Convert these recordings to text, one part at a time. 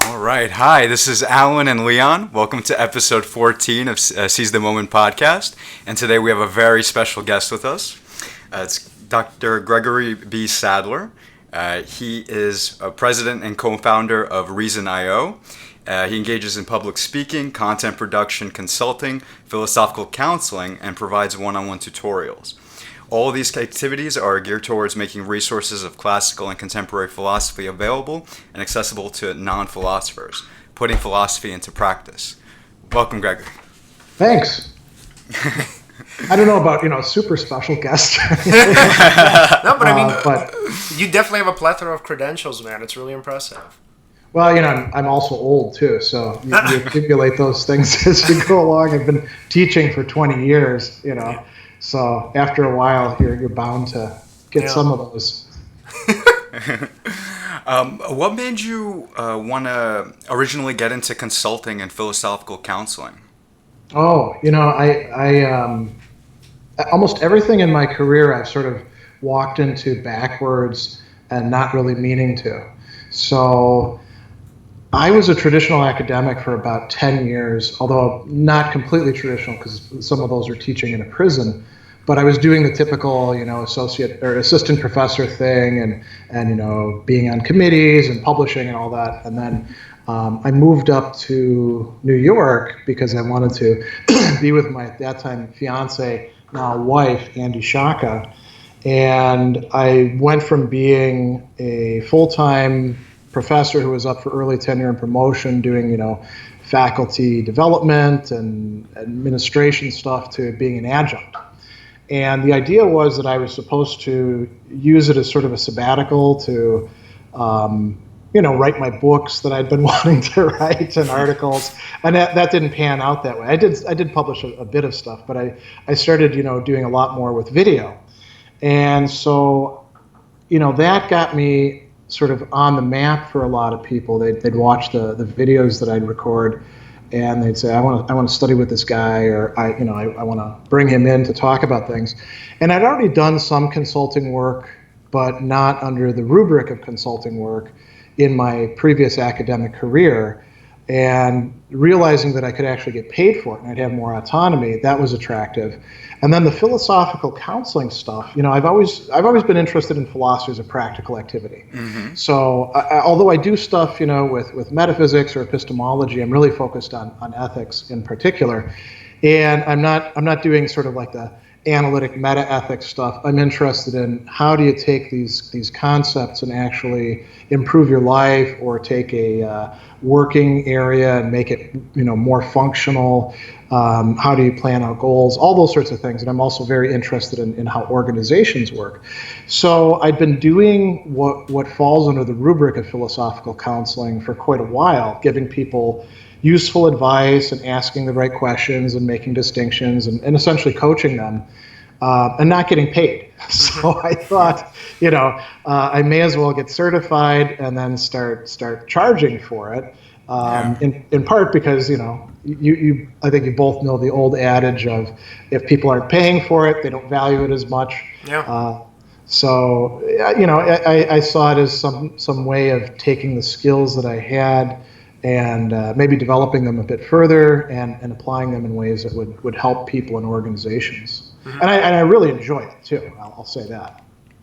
All right. Hi, this is Alen and Leon. Welcome to episode 14 of Seize the Moment podcast. And today we have a very special guest with us. It's Dr. Gregory B. Sadler. He is a president and co-founder of Reason.io. He engages in public speaking, content production, consulting, philosophical counseling, and provides one-on-one tutorials. All of these activities are geared towards making resources of classical and contemporary philosophy available and accessible to non-philosophers, putting philosophy into practice. Welcome, Gregory. Thanks. I don't know about, super special guest. No, but I mean, you definitely have a plethora of credentials, man. It's really impressive. Well, I'm also old, too, so you accumulate those things as you go along. I've been teaching for 20 years, Yeah. So after a while, you're bound to get some of those. What made you want to originally get into consulting and philosophical counseling? Oh, I almost everything in my career I've sort of walked into backwards and not really meaning to. So I was a traditional academic for about 10 years, although not completely traditional because some of those are teaching in a prison. But I was doing the typical, associate or assistant professor thing and being on committees and publishing and all that. And then I moved up to New York because I wanted to be with my, at that time, fiance, now wife, Andy Shaka. And I went from being a full-time professor who was up for early tenure and promotion, doing, faculty development and administration stuff, to being an adjunct. And the idea was that I was supposed to use it as sort of a sabbatical to, write my books that I'd been wanting to write and articles. And that didn't pan out that way. I did publish a bit of stuff, but I started, doing a lot more with video. And so, that got me sort of on the map for a lot of people. They'd watch the videos that I'd record, and they'd say, I want to study with this guy, or I want to bring him in to talk about things. And I'd already done some consulting work, but not under the rubric of consulting work in my previous academic career. And realizing that I could actually get paid for it and I'd have more autonomy, that was attractive. And then the philosophical counseling stuff, I've always been interested in philosophy as a practical activity. Mm-hmm. So although I do stuff, with metaphysics or epistemology, I'm really focused on ethics in particular. And I'm not doing sort of like the analytic meta-ethics stuff. I'm interested in how do you take these concepts and actually improve your life, or take a working area and make it more functional. How do you plan out goals? All those sorts of things. And I'm also very interested in how organizations work. So I'd been doing what falls under the rubric of philosophical counseling for quite a while, giving people useful advice and asking the right questions and making distinctions and essentially coaching them, and not getting paid. So I thought, I may as well get certified and then start charging for it. In part because, I think you both know the old adage of, if people aren't paying for it, they don't value it as much. Yeah. So I saw it as some way of taking the skills that I had and maybe developing them a bit further and applying them in ways that would help people and organizations. Mm-hmm. And I really enjoy it too. I'll say that.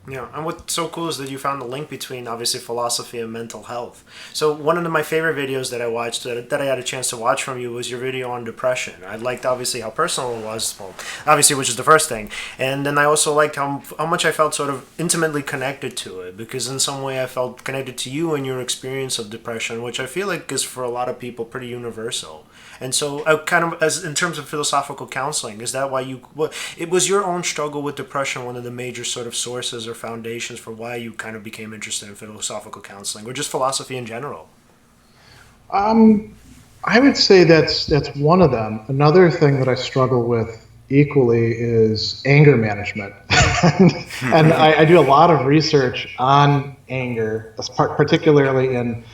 Yeah, and what's so cool is that you found the link between, obviously, philosophy and mental health. So one of my favorite videos that I watched, that I had a chance to watch from you, was your video on depression. I liked, obviously, how personal it was, well, obviously, which is the first thing. And then I also liked how much I felt sort of intimately connected to it, because in some way I felt connected to you and your experience of depression, which I feel like is, for a lot of people, pretty universal. And so, kind of, as in terms of philosophical counseling, is that why it was your own struggle with depression one of the major sort of sources or foundations for why you kind of became interested in philosophical counseling, or just philosophy in general? I would say that's one of them. Another thing that I struggle with equally is anger management. and I do a lot of research on anger, particularly in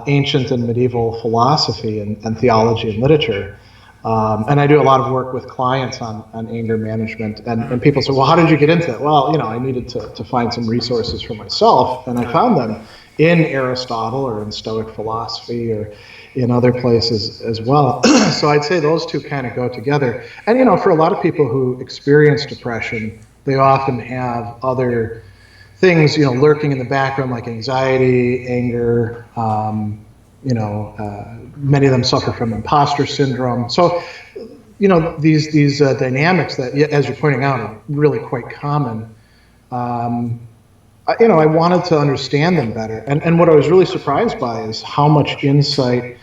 ancient and medieval philosophy and theology and literature. And I do a lot of work with clients on anger management. And people say, well, how did you get into it? Well, I needed to find some resources for myself, and I found them in Aristotle or in Stoic philosophy or in other places as well. So I'd say those two kind of go together. And, for a lot of people who experience depression, they often have other things, lurking in the background like anxiety, anger. Many of them suffer from imposter syndrome. So, these dynamics that, as you're pointing out, are really quite common. I wanted to understand them better. And what I was really surprised by is how much insight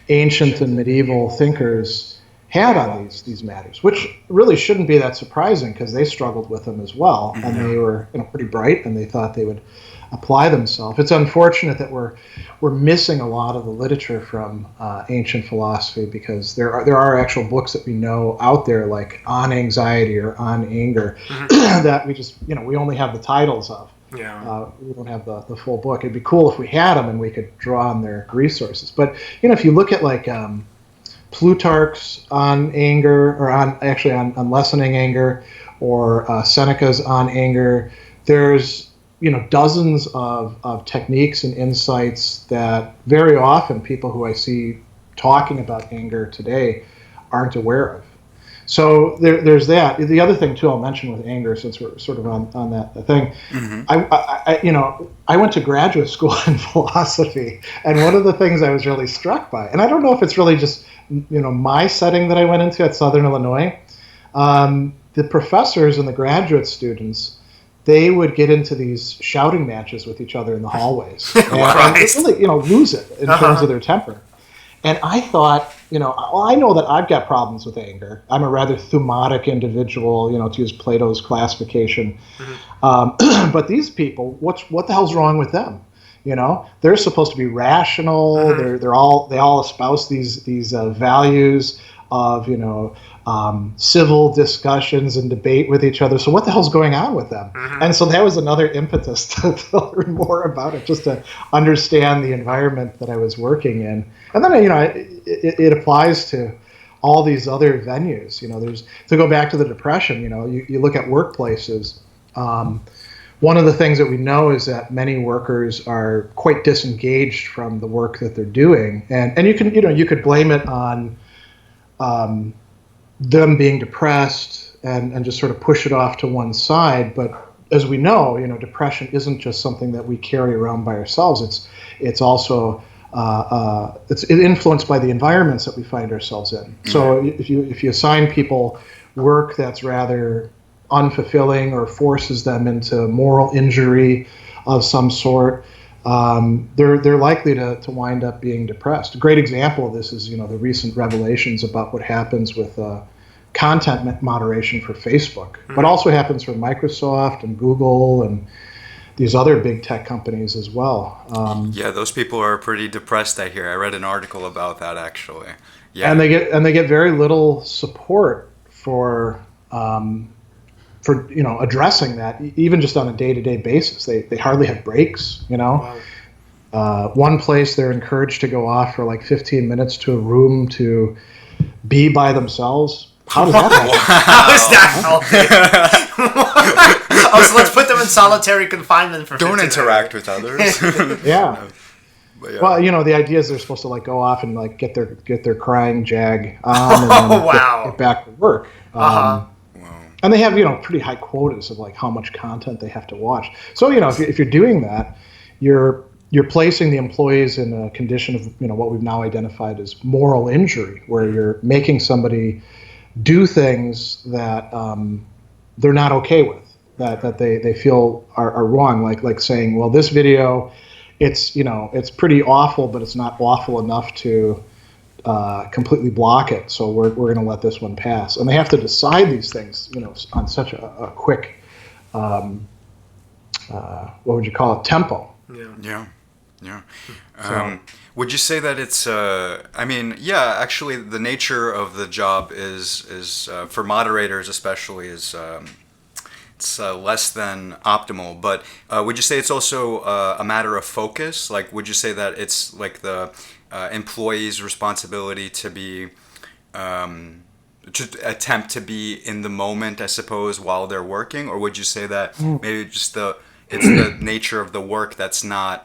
ancient and medieval thinkers had on these matters, which really shouldn't be that surprising because they struggled with them as well. And they were pretty bright, and they thought they would apply themselves. It's unfortunate that we're missing a lot of the literature from ancient philosophy, because there are actual books that we know out there, like on anxiety or on anger, that we just we only have the titles of. Yeah. We don't have the full book. It'd be cool if we had them and we could draw on their resources. But if you look at like Plutarch's on anger, or on lessening anger, or Seneca's on anger, there's dozens of techniques and insights that very often people who I see talking about anger today aren't aware of. So there's that. The other thing too I'll mention with anger, since we're sort of on that thing, I went to graduate school in philosophy, and one of the things I was really struck by, and I don't know if it's really just my setting that I went into at Southern Illinois, the professors and the graduate students, they would get into these shouting matches with each other in the hallways, and really lose it in terms of their temper. And I thought, I know that I've got problems with anger. I'm a rather thumatic individual, to use Plato's classification. But these people, what the hell's wrong with them? They're supposed to be rational. They all espouse these values of civil discussions and debate with each other. So what the hell's going on with them? And so that was another impetus to learn more about it, just to understand the environment that I was working in. And then it applies to all these other venues. There's, to go back to the depression. You look at workplaces. One of the things that we know is that many workers are quite disengaged from the work that they're doing, and you could blame it on them being depressed and just sort of push it off to one side. But as we know, depression isn't just something that we carry around by ourselves. It's also it's influenced by the environments that we find ourselves in. So if you assign people work that's rather unfulfilling or forces them into moral injury of some sort, they're likely to wind up being depressed. A great example of this is the recent revelations about what happens with content moderation for Facebook, but also happens for Microsoft and Google and these other big tech companies as well. Yeah, those people are pretty depressed, I hear. I read an article about that, actually. Yeah, and they get very little support for addressing that, even just on a day-to-day basis. They hardly have breaks. Wow. One place they're encouraged to go off for like 15 minutes to a room to be by themselves. How does that happen? How is that healthy? So let's put them in solitary confinement for 15 Don't interact with others. Yeah. But yeah. Well, the idea is they're supposed to go off and get their crying jag on and then get back to work. And they have pretty high quotas of how much content they have to watch. So if you're doing that, you're placing the employees in a condition of what we've now identified as moral injury, where you're making somebody do things that they're not okay with, that they feel are wrong, like saying, well, this video, it's pretty awful, but it's not awful enough to completely block it, so we're going to let this one pass. And they have to decide these things on such a quick what would you call it, tempo. Yeah. Would you say that it's actually the nature of the job is for moderators especially is it's less than optimal, but would you say it's also a matter of focus? Would you say that it's the employee's responsibility to be to attempt to be in the moment, I suppose, while they're working? Or would you say that maybe just it's the nature of the work that's not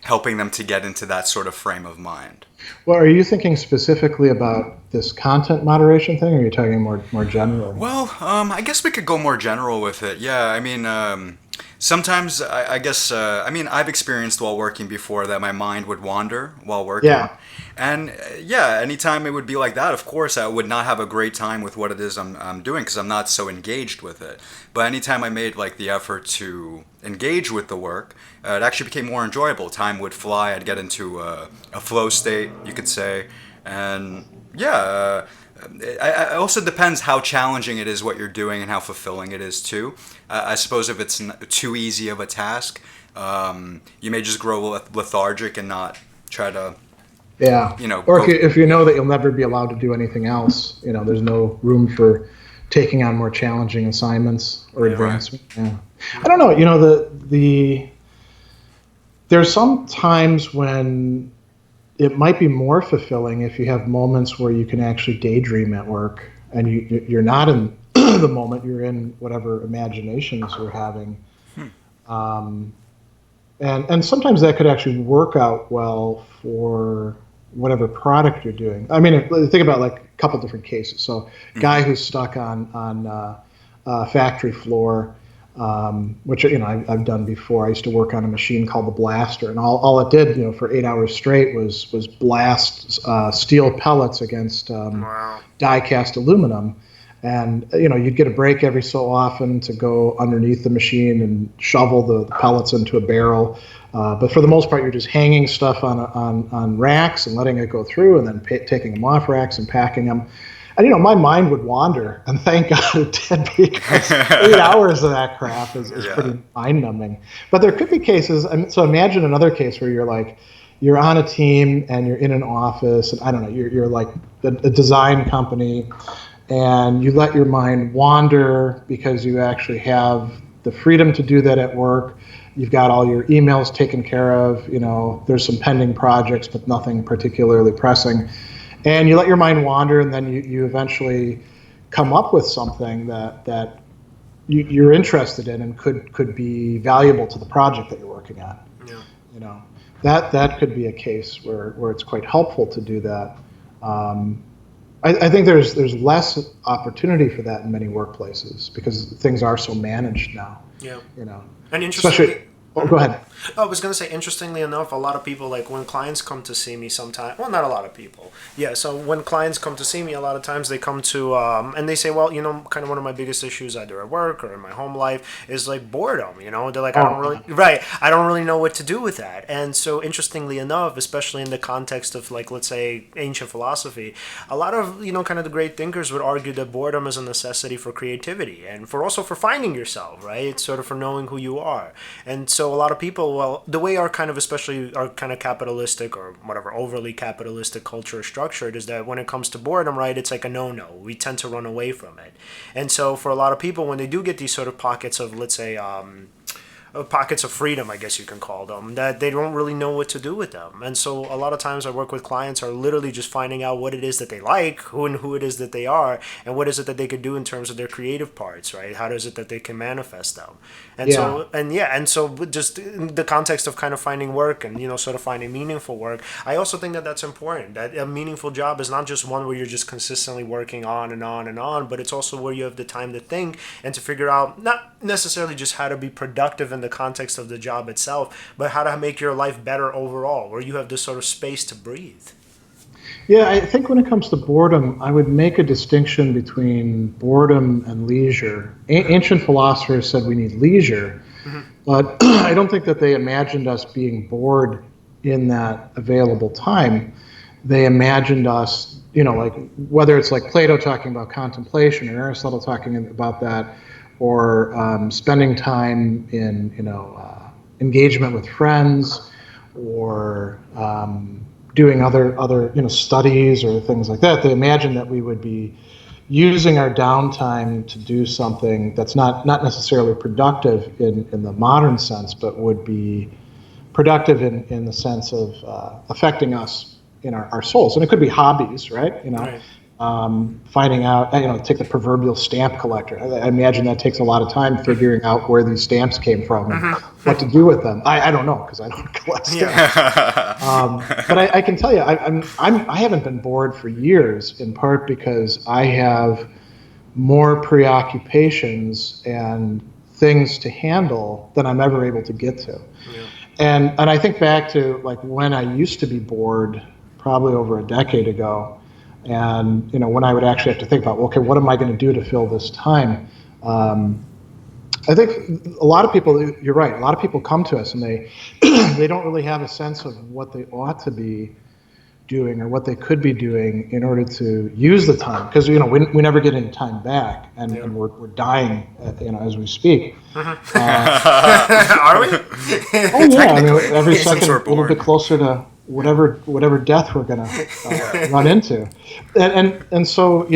helping them to get into that sort of frame of mind. Well, are you thinking specifically about this content moderation thing, or are you talking more generally? Well, I guess we could go more general with it. Yeah, I mean, sometimes I guess I mean I've experienced while working before that my mind would wander while working. Yeah. And yeah, anytime it would be like that, of course, I would not have a great time with what it is I'm doing because I'm not so engaged with it. But anytime I made like the effort to engage with the work, it actually became more enjoyable. Time would fly. I'd get into a flow state, you could say. And yeah, it also depends how challenging it is what you're doing and how fulfilling it is too. I suppose if it's too easy of a task, you may just grow lethargic and not try to. Yeah. Or if you know that you'll never be allowed to do anything else, there's no room for taking on more challenging assignments or advancement. Right. Yeah. I don't know. There's some times when it might be more fulfilling if you have moments where you can actually daydream at work and you're not in the moment, you're in whatever imaginations you're having. And sometimes that could actually work out well for whatever product you're doing. I mean, think about like a couple different cases. So, guy who's stuck on a factory floor, which I've done before. I used to work on a machine called the blaster, and all it did, for 8 hours straight was blast steel pellets against die-cast aluminum. And you'd get a break every so often to go underneath the machine and shovel the pellets into a barrel. But for the most part, you're just hanging stuff on racks and letting it go through, and then taking them off racks and packing them. And my mind would wander, and thank God it did, because 8 hours of that crap is pretty mind-numbing. But there could be cases. So imagine another case where you're on a team and you're in an office, and I don't know, you're like a design company, and you let your mind wander because you actually have the freedom to do that at work. You've got all your emails taken care of. There's some pending projects, but nothing particularly pressing. And you let your mind wander, and then you eventually come up with something that you're interested in and could be valuable to the project that you're working on. Yeah. That could be a case where it's quite helpful to do that. I think there's less opportunity for that in many workplaces because things are so managed now. Yeah. And especially. Oh, go ahead. I was going to say, interestingly enough, a lot of people, like when clients come to see me sometimes, well, not a lot of people. Yeah, so when clients come to see me, a lot of times they come to, and they say, well, kind of one of my biggest issues either at work or in my home life is like boredom, They're like, I don't really know what to do with that. And so interestingly enough, especially in the context of like, let's say, ancient philosophy, a lot of, kind of the great thinkers would argue that boredom is a necessity for creativity and also for finding yourself, right? It's sort of for knowing who you are. And so a lot of people, well, the way our kind of, especially our kind of capitalistic or whatever overly capitalistic culture is structured is that when it comes to boredom, right, it's like a no-no. We tend to run away from it. And so for a lot of people, when they do get these sort of pockets of, let's say, pockets of freedom, I guess you can call them, that they don't really know what to do with them. And so a lot of times I work with clients are literally just finding out what it is that they like, who it is that they are, and what is it that they could do in terms of their creative parts, right? How is it that they can manifest them? And so just in the context of kind of finding work and, sort of finding meaningful work, I also think that that's important, that a meaningful job is not just one where you're just consistently working on and on and on, but it's also where you have the time to think and to figure out not necessarily just how to be productive in the context of the job itself, but how to make your life better overall, where you have this sort of space to breathe. Yeah, I think when it comes to boredom, I would make a distinction between boredom and leisure. Ancient philosophers said we need leisure, but I don't think that they imagined us being bored in that available time. They imagined us, like whether it's like Plato talking about contemplation or Aristotle talking about that, or spending time in, engagement with friends, or doing other studies or things like that. They imagined that we would be using our downtime to do something that's not necessarily productive in the modern sense, but would be productive in the sense of affecting us in our souls. And it could be hobbies, right? Right. finding out, take the proverbial stamp collector. I imagine that takes a lot of time figuring out where these stamps came from and what to do with them. I don't know because I don't collect stamps. But I can tell you, I haven't been bored for years, in part because I have more preoccupations and things to handle than I'm ever able to get to. Yeah. And I think back to like when I used to be bored, probably over a decade ago. And when I would actually have to think about, okay, what am I going to do to fill this time? I think a lot of people, you're right, a lot of people come to us and they they don't really have a sense of what they ought to be doing or what they could be doing in order to use the time, because we never get any time back, and we're dying as we speak. Are we? Oh yeah, every second a little bit closer to whatever death we're going to run into. And so,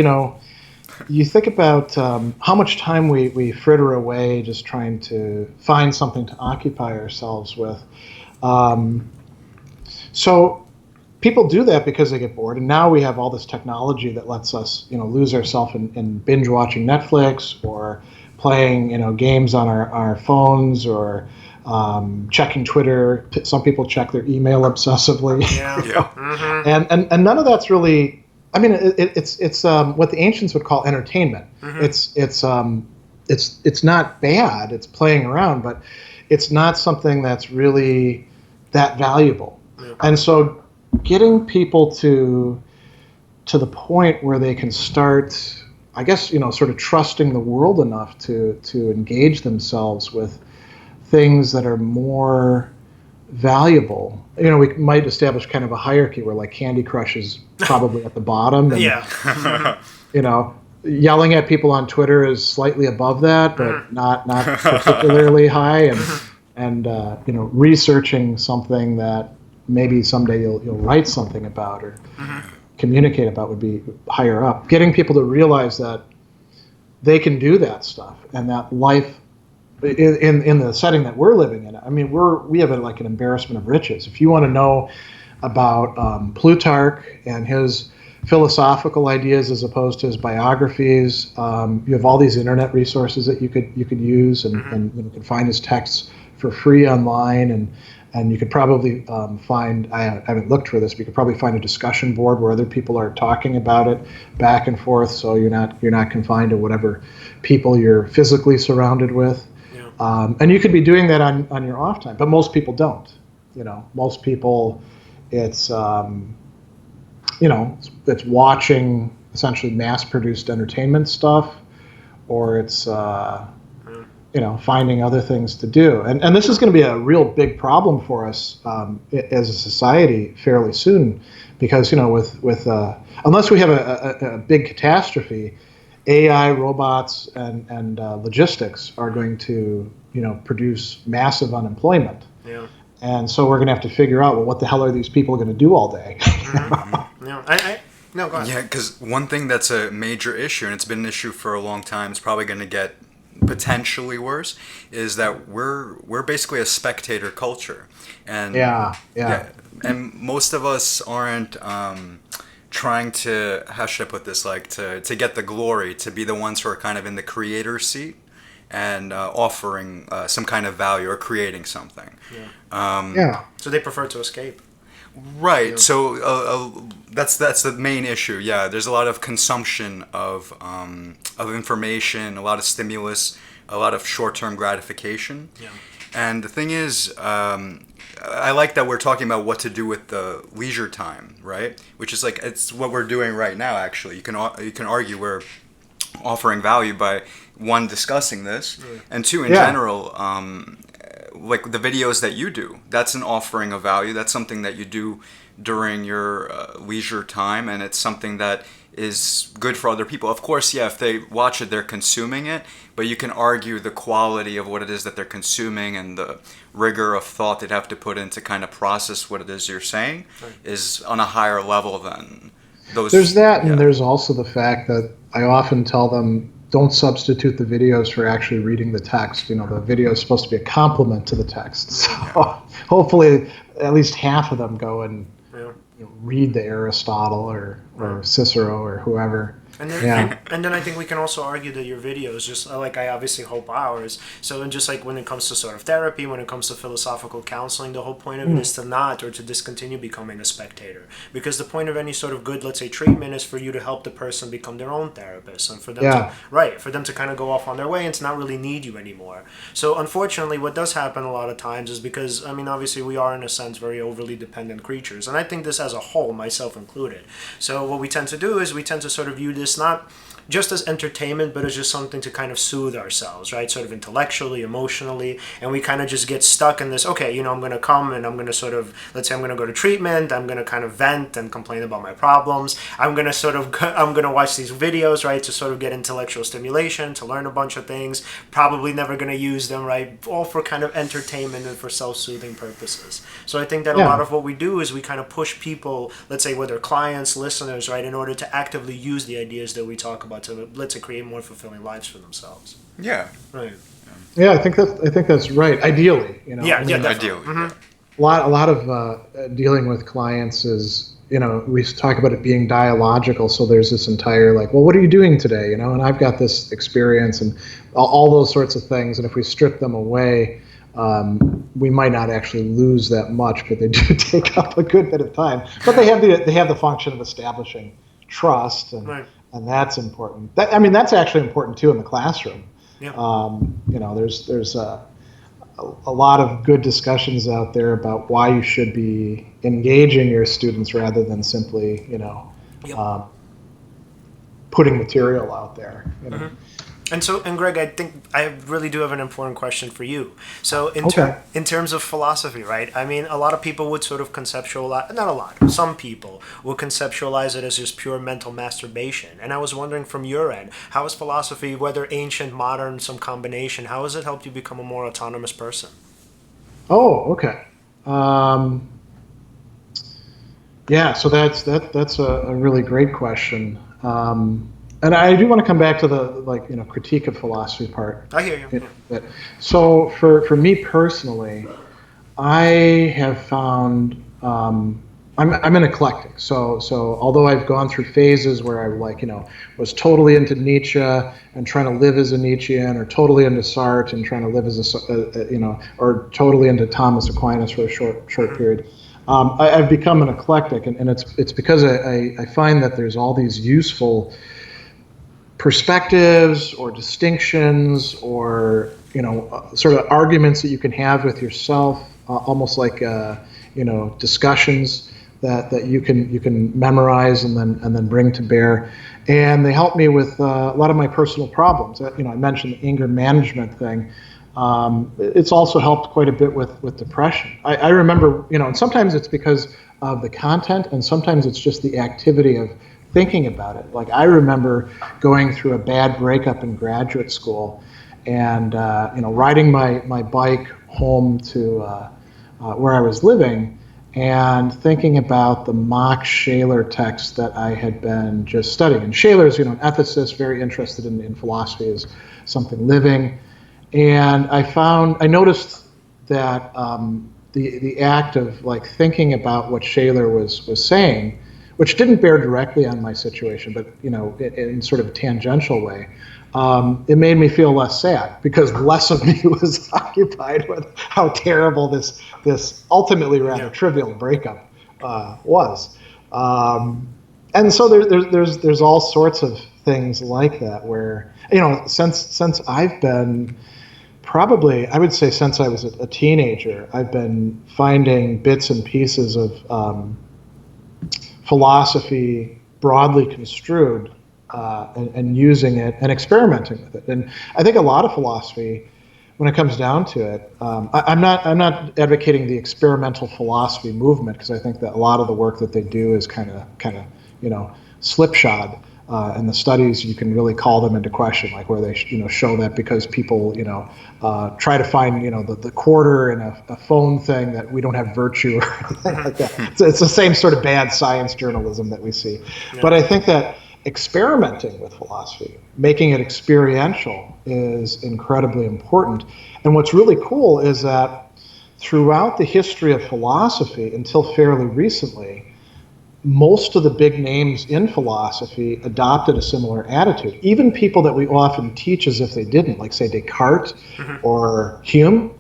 you think about how much time we fritter away just trying to find something to occupy ourselves with. So people do that because they get bored, and now we have all this technology that lets us, lose ourselves in binge watching Netflix or playing, games on our phones or checking Twitter. Some people check their email obsessively. Yeah. And none of that's really. I mean, it's what the ancients would call entertainment. It's not bad. It's playing around, but it's not something that's really that valuable. Yeah. And so, getting people to the point where they can start, I guess, sort of trusting the world enough to engage themselves with things that are more valuable. We might establish kind of a hierarchy where like Candy Crush is probably at the bottom. And, yelling at people on Twitter is slightly above that, but not particularly high. And researching something that maybe someday you'll write something about or communicate about would be higher up. Getting people to realize that they can do that stuff and that life in the setting that we're living in. I mean, we have an embarrassment of riches. If you want to know about Plutarch and his philosophical ideas as opposed to his biographies, you have all these internet resources that you could use, and you can find his texts for free online, and you could probably find, I haven't looked for this, but you could probably find a discussion board where other people are talking about it back and forth, so you're not confined to whatever people you're physically surrounded with. Yeah. And you could be doing that on your off time, but most people don't. Most people, it's it's watching essentially mass-produced entertainment stuff, or it's finding other things to do. And this is going to be a real big problem for us as a society fairly soon, because with unless we have a big catastrophe, AI, robots, and logistics are going to produce massive unemployment. Yeah. And so we're going to have to figure out, well, what the hell are these people going to do all day? No, go ahead. Yeah, because one thing that's a major issue, and it's been an issue for a long time, it's probably going to get potentially worse, is that we're basically a spectator culture. And yeah. And most of us aren't trying to, how should I put this, to get the glory, to be the ones who are kind of in the creator seat and offering some kind of value or creating something. Yeah. So they prefer to escape. Right. Yeah. So that's the main issue. Yeah. There's a lot of consumption of information, a lot of stimulus, a lot of short-term gratification. Yeah. And the thing is, I like that we're talking about what to do with the leisure time, right? Which is it's what we're doing right now. Actually, you can argue we're offering value by, one, discussing this, and two, in general, like the videos that you do, that's an offering of value. That's something that you do during your leisure time, and it's something that is good for other people. Of course, if they watch it, they're consuming it, but you can argue the quality of what it is that they're consuming and the rigor of thought they'd have to put in to kind of process what it is you're saying is on a higher level than those. There's that, and there's also the fact that I often tell them, don't substitute the videos for actually reading the text. The video is supposed to be a complement to the text. So hopefully at least half of them go and read the Aristotle or Cicero or whoever. And then, Yeah. and then I think we can also argue that your videos, just like I obviously hope ours, so and just like when it comes to sort of therapy, when it comes to philosophical counseling, the whole point of it is to not or to discontinue becoming a spectator. Because the point of any sort of good, let's say, treatment is for you to help the person become their own therapist and for them for them to kind of go off on their way and to not really need you anymore. So unfortunately, what does happen a lot of times is because, I mean, obviously we are in a sense very overly dependent creatures. And I think this as a whole, myself included. So what we tend to do is we tend to sort of view this not just as entertainment, but as just something to kind of soothe ourselves, right? Sort of intellectually, emotionally, and we kind of just get stuck in this, okay, I'm going to come and I'm going to sort of, let's say I'm going to go to treatment, I'm going to kind of vent and complain about my problems, I'm going to watch these videos, right, to sort of get intellectual stimulation, to learn a bunch of things, probably never going to use them, right, all for kind of entertainment and for self-soothing purposes. So I think that a lot of what we do is we kind of push people, let's say whether clients, listeners, right, in order to actively use the ideas that we talk about to, let's say, create more fulfilling lives for themselves. Yeah. Right. Yeah, I think that's right. Ideally, Ideally. Mm-hmm. A lot of dealing with clients is, we talk about it being dialogical. So there's this entire like, well, what are you doing today? And I've got this experience and all those sorts of things. And if we strip them away, we might not actually lose that much, but they do take up a good bit of time. But they have the function of establishing trust and that's important. That's actually important too in the classroom. Yeah. There's a lot of good discussions out there about why you should be engaging your students rather than simply, putting material out there. Mm-hmm. And Greg, I think I really do have an important question for you. So in terms of philosophy, right? I mean, a lot of people would sort of conceptualize, not a lot, some people would conceptualize it as just pure mental masturbation. And I was wondering from your end, how has philosophy, whether ancient, modern, some combination, how has it helped you become a more autonomous person? Oh, okay. So that's a really great question. And I do want to come back to the critique of philosophy part. I hear you. So for me personally, I have found I'm an eclectic. So although I've gone through phases where I was totally into Nietzsche and trying to live as a Nietzschean, or totally into Sartre and trying to live as or totally into Thomas Aquinas for a short period. I've become an eclectic, and it's because I find that there's all these useful perspectives or distinctions or sort of arguments that you can have with yourself, almost like discussions that you can memorize and then bring to bear, and they help me with a lot of my personal problems. I mentioned the anger management thing. It's also helped quite a bit with depression. I remember, and sometimes it's because of the content, and sometimes it's just the activity of thinking about it. Like I remember going through a bad breakup in graduate school, and riding my bike home to where I was living, and thinking about the Max Scheler text that I had been just studying. And Scheler's an ethicist, very interested in philosophy as something living, and I noticed that the act of thinking about what Scheler was saying, which didn't bear directly on my situation, but in sort of a tangential way, it made me feel less sad because less of me was occupied with how terrible this ultimately rather trivial breakup was. And so there's all sorts of things like that where since I've been probably, I would say since I was a teenager, I've been finding bits and pieces of philosophy broadly construed and using it and experimenting with it. And I think a lot of philosophy, when it comes down to it, I'm not advocating the experimental philosophy movement, because I think that a lot of the work that they do is kind of slipshod. And the studies, you can really call them into question, like where they show that because people try to find the quarter in a phone thing, that we don't have virtue or anything like that. It's the same sort of bad science journalism that we see. Yeah. But I think that experimenting with philosophy, making it experiential, is incredibly important. And what's really cool is that throughout the history of philosophy until fairly recently, most of the big names in philosophy adopted a similar attitude. Even people that we often teach as if they didn't, like say Descartes or Hume.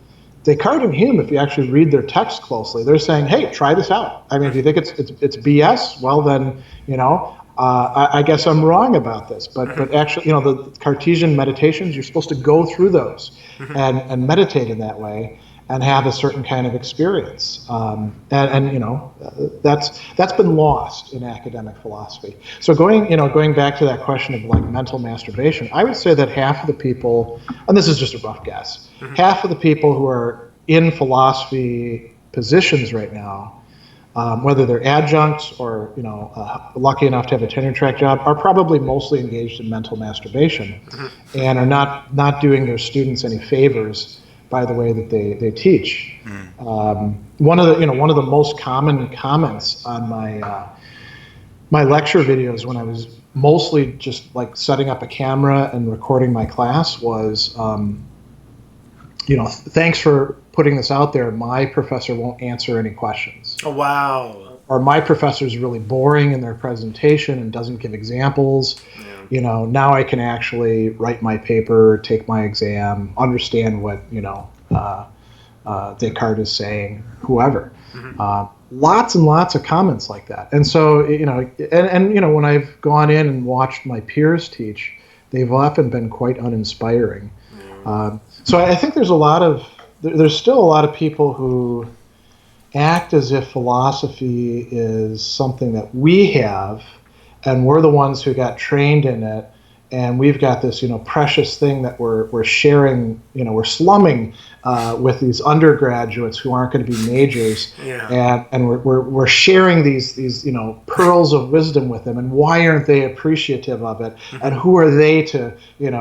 Descartes and Hume, if you actually read their text closely, they're saying, "Hey, try this out. I mean, if you think it's BS, well then, I guess I'm wrong about this." But actually, the Cartesian meditations, you're supposed to go through those and meditate in that way and have a certain kind of experience. That's been lost in academic philosophy. So going back to that question of like mental masturbation, I would say that half of the people, and this is just a rough guess, half of the people who are in philosophy positions right now, whether they're adjuncts or lucky enough to have a tenure track job, are probably mostly engaged in mental masturbation and are not doing their students any favors by the way that they teach. One of the most common comments on my lecture videos when I was mostly just like setting up a camera and recording my class was, thanks for putting this out there. My professor won't answer any questions. Oh, wow. Or my professor's really boring in their presentation and doesn't give examples. Now I can actually write my paper, take my exam, understand what, Descartes is saying, whoever. Lots and lots of comments like that. And so, when I've gone in and watched my peers teach, they've often been quite uninspiring. So I think there's still a lot of people who act as if philosophy is something that we have, and we're the ones who got trained in it, and we've got this, precious thing that we're sharing, we're slumming with these undergraduates who aren't going to be majors, and we're sharing these pearls of wisdom with them, and why aren't they appreciative of it, and who are they to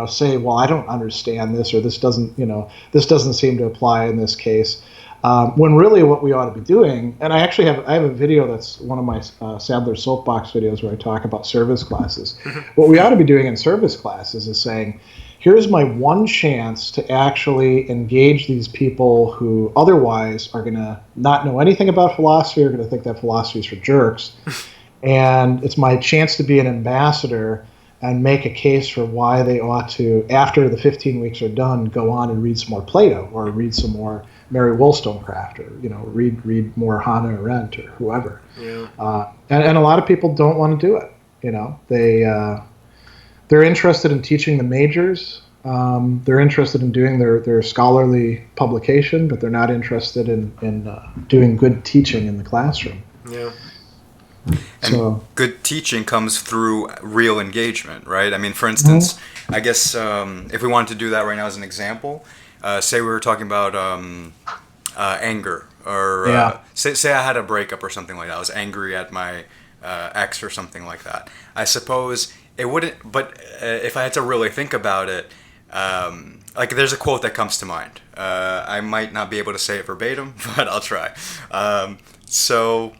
say, well, I don't understand this, or this doesn't seem to apply in this case. When really what we ought to be doing, and I have a video that's one of my Sadler soapbox videos where I talk about service classes. What we ought to be doing in service classes is saying, here's my one chance to actually engage these people who otherwise are going to not know anything about philosophy, are going to think that philosophy is for jerks. And it's my chance to be an ambassador and make a case for why they ought to, after the 15 weeks are done, go on and read some more Plato or read some more Mary Wollstonecraft, or read more Hannah Arendt or whoever. And a lot of people don't want to do it. They're interested in teaching the majors. They're interested in doing their scholarly publication, but they're not interested in doing good teaching in the classroom. And good teaching comes through real engagement, right? I mean, for instance, I guess if we wanted to do that right now as an example, say we were talking about anger, or say I had a breakup or something like that. I was angry at my ex or something like that. I suppose it wouldn't, but if I had to really think about it, like there's a quote that comes to mind. I might not be able to say it verbatim, but I'll try. So,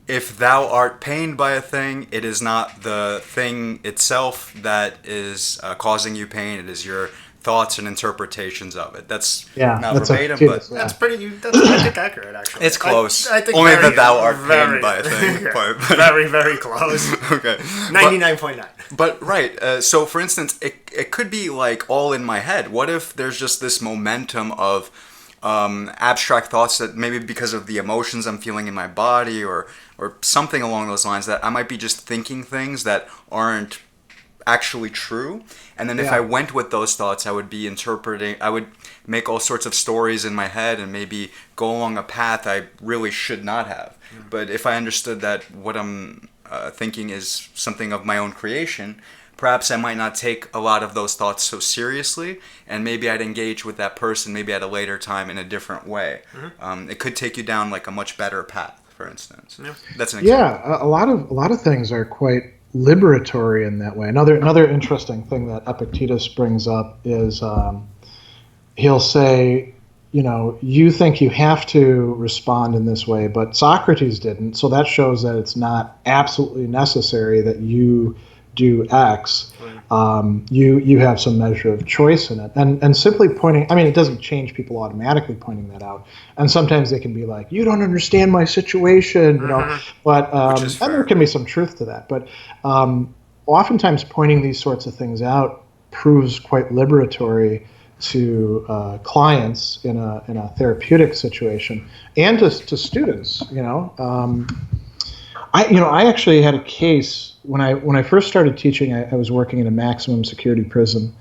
if thou art pained by a thing, it is not the thing itself that is causing you pain. It is your thoughts and interpretations of it. That's not verbatim, but that's I think accurate, actually. It's close. I think only that thou art pained by a thing. But very, very close. Okay. 99.9. But right. So, for instance, it could be like all in my head. What if there's just this momentum of abstract thoughts that maybe because of the emotions I'm feeling in my body or something along those lines, that I might be just thinking things that aren't actually true, and then if I went with those thoughts, I would be interpreting, I would make all sorts of stories in my head and maybe go along a path I really should not have. But if I understood that what I'm thinking is something of my own creation, perhaps I might not take a lot of those thoughts so seriously, and maybe I'd engage with that person maybe at a later time in a different way. It could take you down like a much better path, for instance. That's an example. Yeah, a lot of things are quite liberatory in that way. Another interesting thing that Epictetus brings up is he'll say, you think you have to respond in this way, but Socrates didn't, so that shows that it's not absolutely necessary that you do X, you have some measure of choice in it. And simply pointing, I mean, it doesn't change people automatically pointing that out. And sometimes they can be like, you don't understand my situation, you know. But and there can be some truth to that. But oftentimes pointing these sorts of things out proves quite liberatory to clients in a therapeutic situation, and to students. I actually had a case when I first started teaching. I was working in a maximum security prison,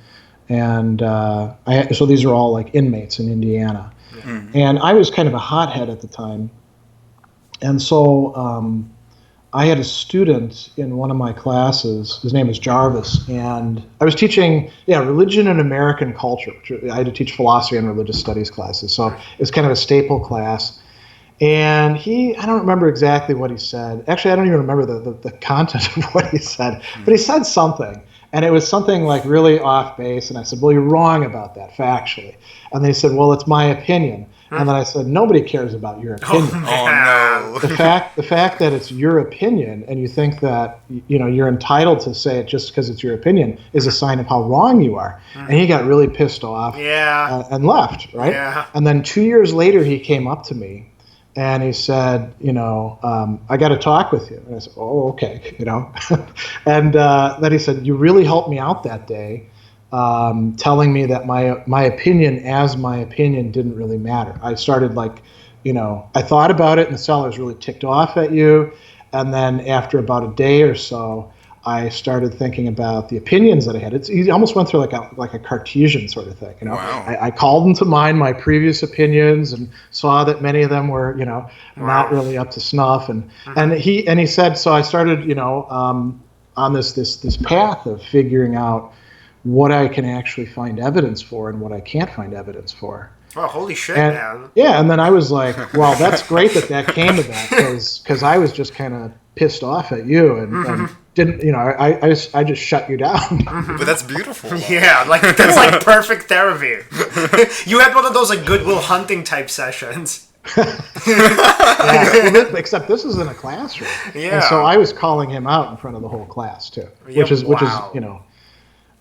and so these are all like inmates in Indiana, and I was kind of a hothead at the time, and so I had a student in one of my classes. His name is Jarvis, and I was teaching religion and American culture. I had to teach philosophy and religious studies classes, so it's kind of a staple class. And I don't remember exactly what he said. Actually, I don't even remember the content of what he said. But he said something, and it was something like really off base. And I said, well, you're wrong about that factually. And they said, well, it's my opinion. And then I said, nobody cares about your opinion. Oh no. The fact that it's your opinion and you think that you're entitled to say it just because it's your opinion is a sign of how wrong you are. And he got really pissed off and left, right? Yeah. And then 2 years later, he came up to me. And he said, I got to talk with you. And I said, oh, okay, And then he said, you really helped me out that day, telling me that my opinion as my opinion didn't really matter. I started I thought about it, and the cell was really ticked off at you. And then after about a day or so, I started thinking about the opinions that I had. He almost went through like a Cartesian sort of thing. Wow. I called into mind my previous opinions and saw that many of them were not really up to snuff. And he said, so I started on this path of figuring out what I can actually find evidence for and what I can't find evidence for. Oh, holy shit, man. Yeah, and then I was like, well, that's great that came to that, because I was just kind of pissed off at you and didn't, I just shut you down. But that's beautiful. Yeah, that's like perfect therapy. You had one of those like Goodwill Hunting type sessions. Except this is in a classroom. Yeah. And so I was calling him out in front of the whole class too, which is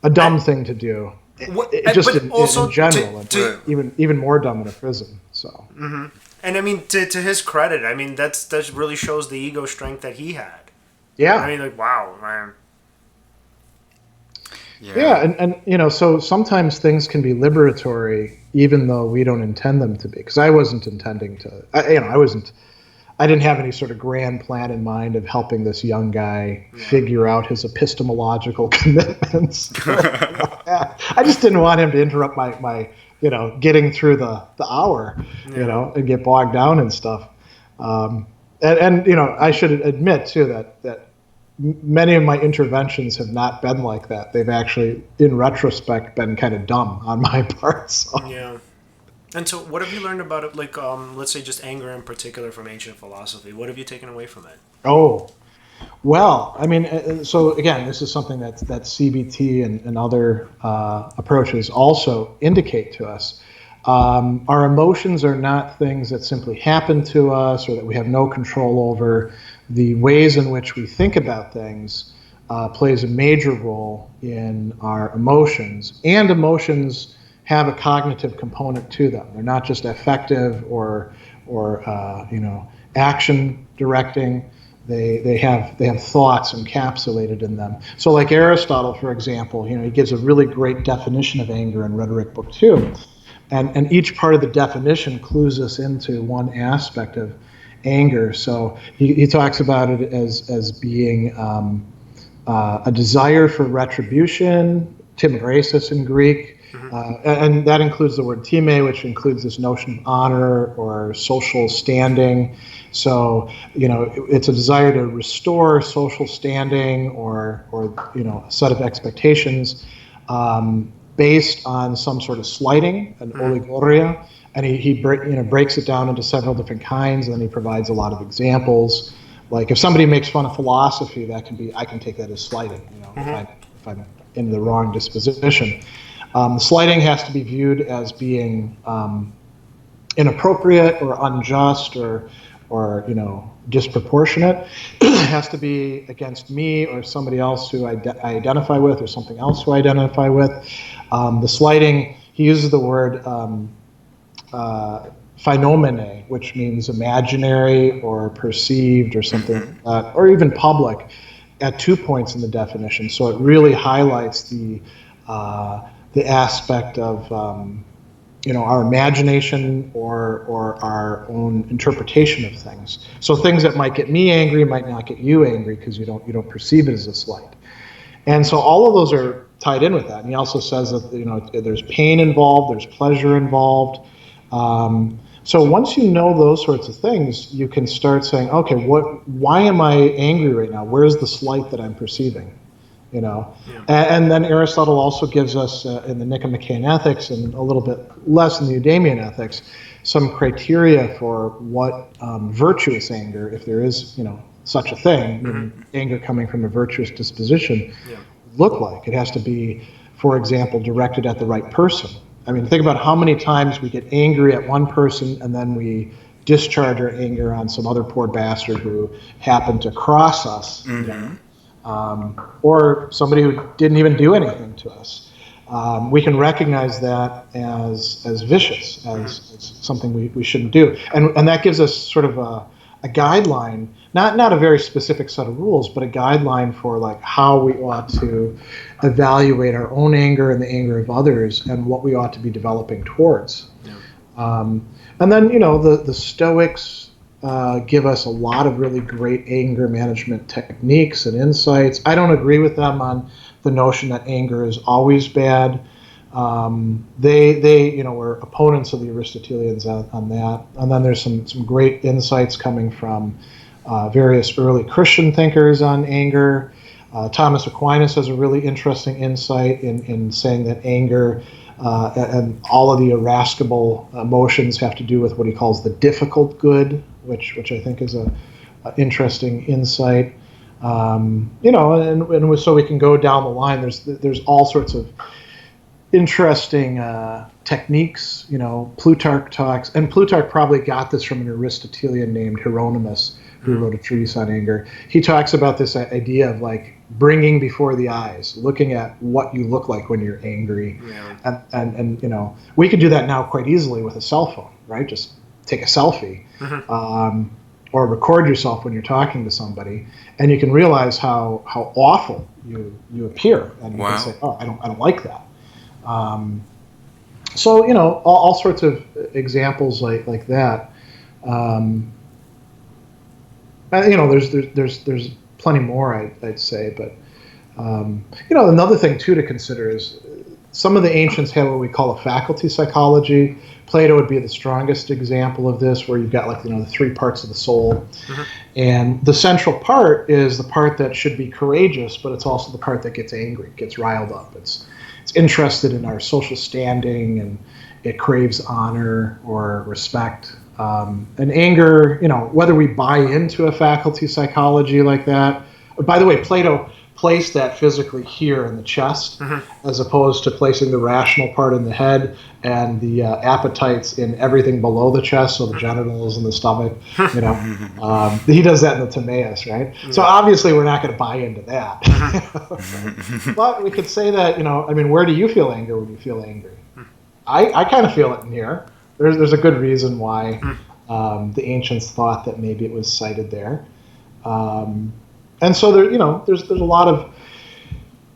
a dumb thing to do. In general, even more dumb in a prison. So. And I mean, to his credit, I mean that really shows the ego strength that he had. Yeah. I mean, wow, man. Yeah, and so sometimes things can be liberatory even though we don't intend them to be. Because I wasn't intending to. I didn't have any sort of grand plan in mind of helping this young guy figure out his epistemological commitments. I just didn't want him to interrupt my getting through the hour, and get bogged down and stuff. And I should admit too that many of my interventions have not been like that. They've actually, in retrospect, been kind of dumb on my part. So. Yeah. And so what have you learned about it, like, let's say just anger in particular from ancient philosophy? What have you taken away from it? Oh, well, I mean, so again, this is something that CBT and other approaches also indicate to us. Our emotions are not things that simply happen to us or that we have no control over. The ways in which we think about things plays a major role in our emotions, and emotions have a cognitive component to them. They're not just affective or action directing. They have thoughts encapsulated in them. So like Aristotle, for example, he gives a really great definition of anger in Rhetoric Book 2. And each part of the definition clues us into one aspect of anger. So he talks about it as being a desire for retribution, timbrasis in Greek, and that includes the word time, which includes this notion of honor or social standing. So, it's a desire to restore social standing or a set of expectations based on some sort of slighting, an oligoria. And he breaks it down into several different kinds, and then he provides a lot of examples. Like if somebody makes fun of philosophy, that can be, I can take that as slighting, if I'm in the wrong disposition. Slighting has to be viewed as being inappropriate or unjust or or disproportionate. It has to be against me or somebody else who I identify with, or something else who I identify with. The slighting, he uses the word phenomene, which means imaginary or perceived or something like that, or even public, at 2 points in the definition. So it really highlights the aspect of our imagination or our own interpretation of things. So things that might get me angry might not get you angry because you don't perceive it as a slight. And so all of those are tied in with that. And he also says that there's pain involved, there's pleasure involved. So once you know those sorts of things, you can start saying, okay, why am I angry right now? Where's the slight that I'm perceiving? Yeah. And then Aristotle also gives us in the Nicomachean Ethics, and a little bit less in the Eudemian Ethics, some criteria for what virtuous anger, if there is such a thing, anger coming from a virtuous disposition, look like. It has to be, for example, directed at the right person. I mean, think about how many times we get angry at one person and then we discharge our anger on some other poor bastard who happened to cross us, or somebody who didn't even do anything to us. We can recognize that as vicious, as something we shouldn't do, and that gives us sort of a guideline, not a very specific set of rules, but a guideline for like how we ought to evaluate our own anger and the anger of others, and what we ought to be developing towards. And then the Stoics give us a lot of really great anger management techniques and insights. I don't agree with them on the notion that anger is always bad. They were opponents of the Aristotelians on that. And then there's some great insights coming from various early Christian thinkers on anger. Thomas Aquinas has a really interesting insight in saying that anger and all of the irascible emotions have to do with what he calls the difficult good, which I think is a interesting insight. And so we can go down the line. There's all sorts of interesting techniques. Plutarch talks, and Plutarch probably got this from an Aristotelian named Hieronymus, who wrote a treatise on anger. He talks about this idea of like bringing before the eyes, looking at what you look like when you're angry. And we could do that now quite easily with a cell phone, right? Just take a selfie, or record yourself when you're talking to somebody, and you can realize how awful you appear, and you can say, oh, I don't like that. So all sorts of examples like that. There's plenty more, I'd say, but another thing too to consider is some of the ancients had what we call a faculty psychology. Plato would be the strongest example of this, where you've got the 3 parts of the soul, and the central part is the part that should be courageous, but it's also the part that gets angry, gets riled up. It's interested in our social standing, and it craves honor or respect. And anger, whether we buy into a faculty psychology like that. By the way, Plato placed that physically here in the chest, as opposed to placing the rational part in the head and the appetites in everything below the chest, so the genitals and the stomach. He does that in the Timaeus, right? So obviously we're not going to buy into that. But we could say that, where do you feel anger when you feel angry? I kind of feel it in here. There's a good reason why the ancients thought that maybe it was cited there, and so there's a lot of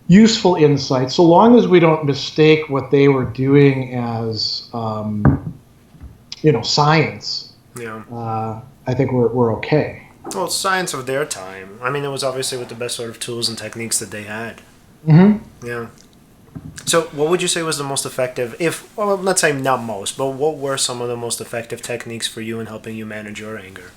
useful insights, so long as we don't mistake what they were doing as science. I think we're okay. Well, it's science of their time. I mean, it was obviously with the best sort of tools and techniques that they had. Yeah. So what would you say was the most effective, let's say not most, but what were some of the most effective techniques for you in helping you manage your anger?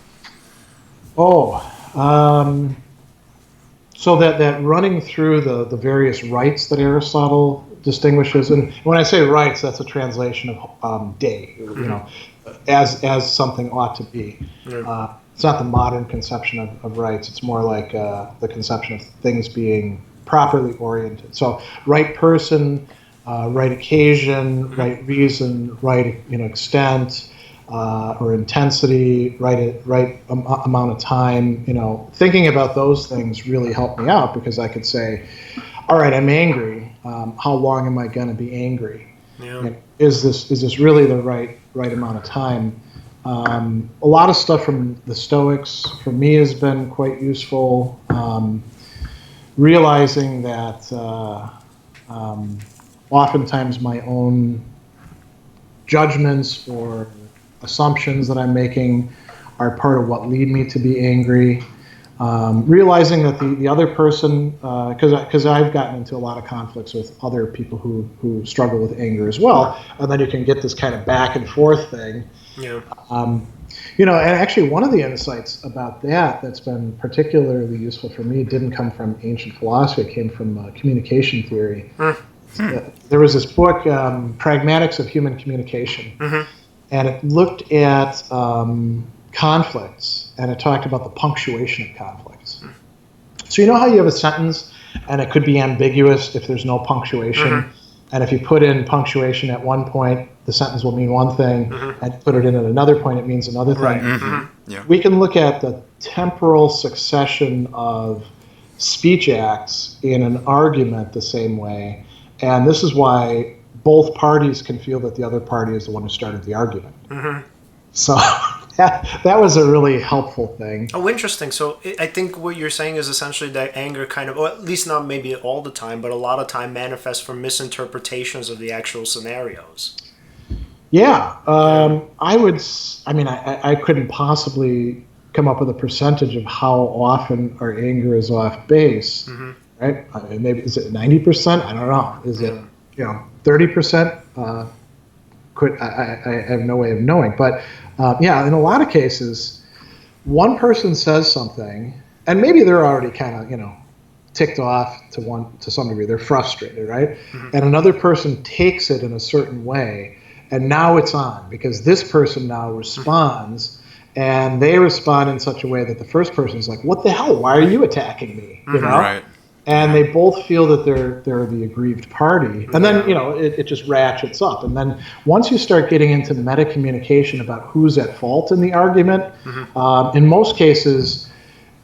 So that running through the various rights that Aristotle distinguishes, and when I say rights, that's a translation of day, as something ought to be. It's not the modern conception of rights. It's more like the conception of things being properly oriented. So right person, right occasion, right reason, right extent, or intensity, right amount of time. Thinking about those things really helped me out, because I could say, all right, I'm angry. How long am I going to be angry? Yeah. Is this really the right amount of time? A lot of stuff from the Stoics for me has been quite useful. Realizing that oftentimes my own judgments or assumptions that I'm making are part of what lead me to be angry. Realizing that the other person, because I've gotten into a lot of conflicts with other people who struggle with anger as well, and then you can get this kind of back and forth thing. Yeah. And actually one of the insights about that's been particularly useful for me didn't come from ancient philosophy. It came from communication theory. There was this book, Pragmatics of Human Communication, and it looked at conflicts, and it talked about the punctuation of conflicts. So you know how you have a sentence and it could be ambiguous if there's no punctuation, and if you put in punctuation at one point, the sentence will mean one thing, and put it in at another point, it means another thing. Yeah. We can look at the temporal succession of speech acts in an argument the same way, and this is why both parties can feel that the other party is the one who started the argument. So that was a really helpful thing. Oh, interesting. So I think what you're saying is essentially that anger kind of, or at least not maybe all the time, but a lot of time manifests from misinterpretations of the actual scenarios. Yeah. I couldn't possibly come up with a percentage of how often our anger is off base, right? Maybe, is it 90%? I don't know. Is it 30%? I have no way of knowing. But in a lot of cases, one person says something, and maybe they're already kind of ticked off to some degree. They're frustrated, right? And another person takes it in a certain way, and now it's on, because this person now responds, and they respond in such a way that the first person is like, "What the hell? Why are you attacking me?" Right. And they both feel that they're the aggrieved party, and then it just ratchets up. And then once you start getting into meta communication about who's at fault in the argument, in most cases,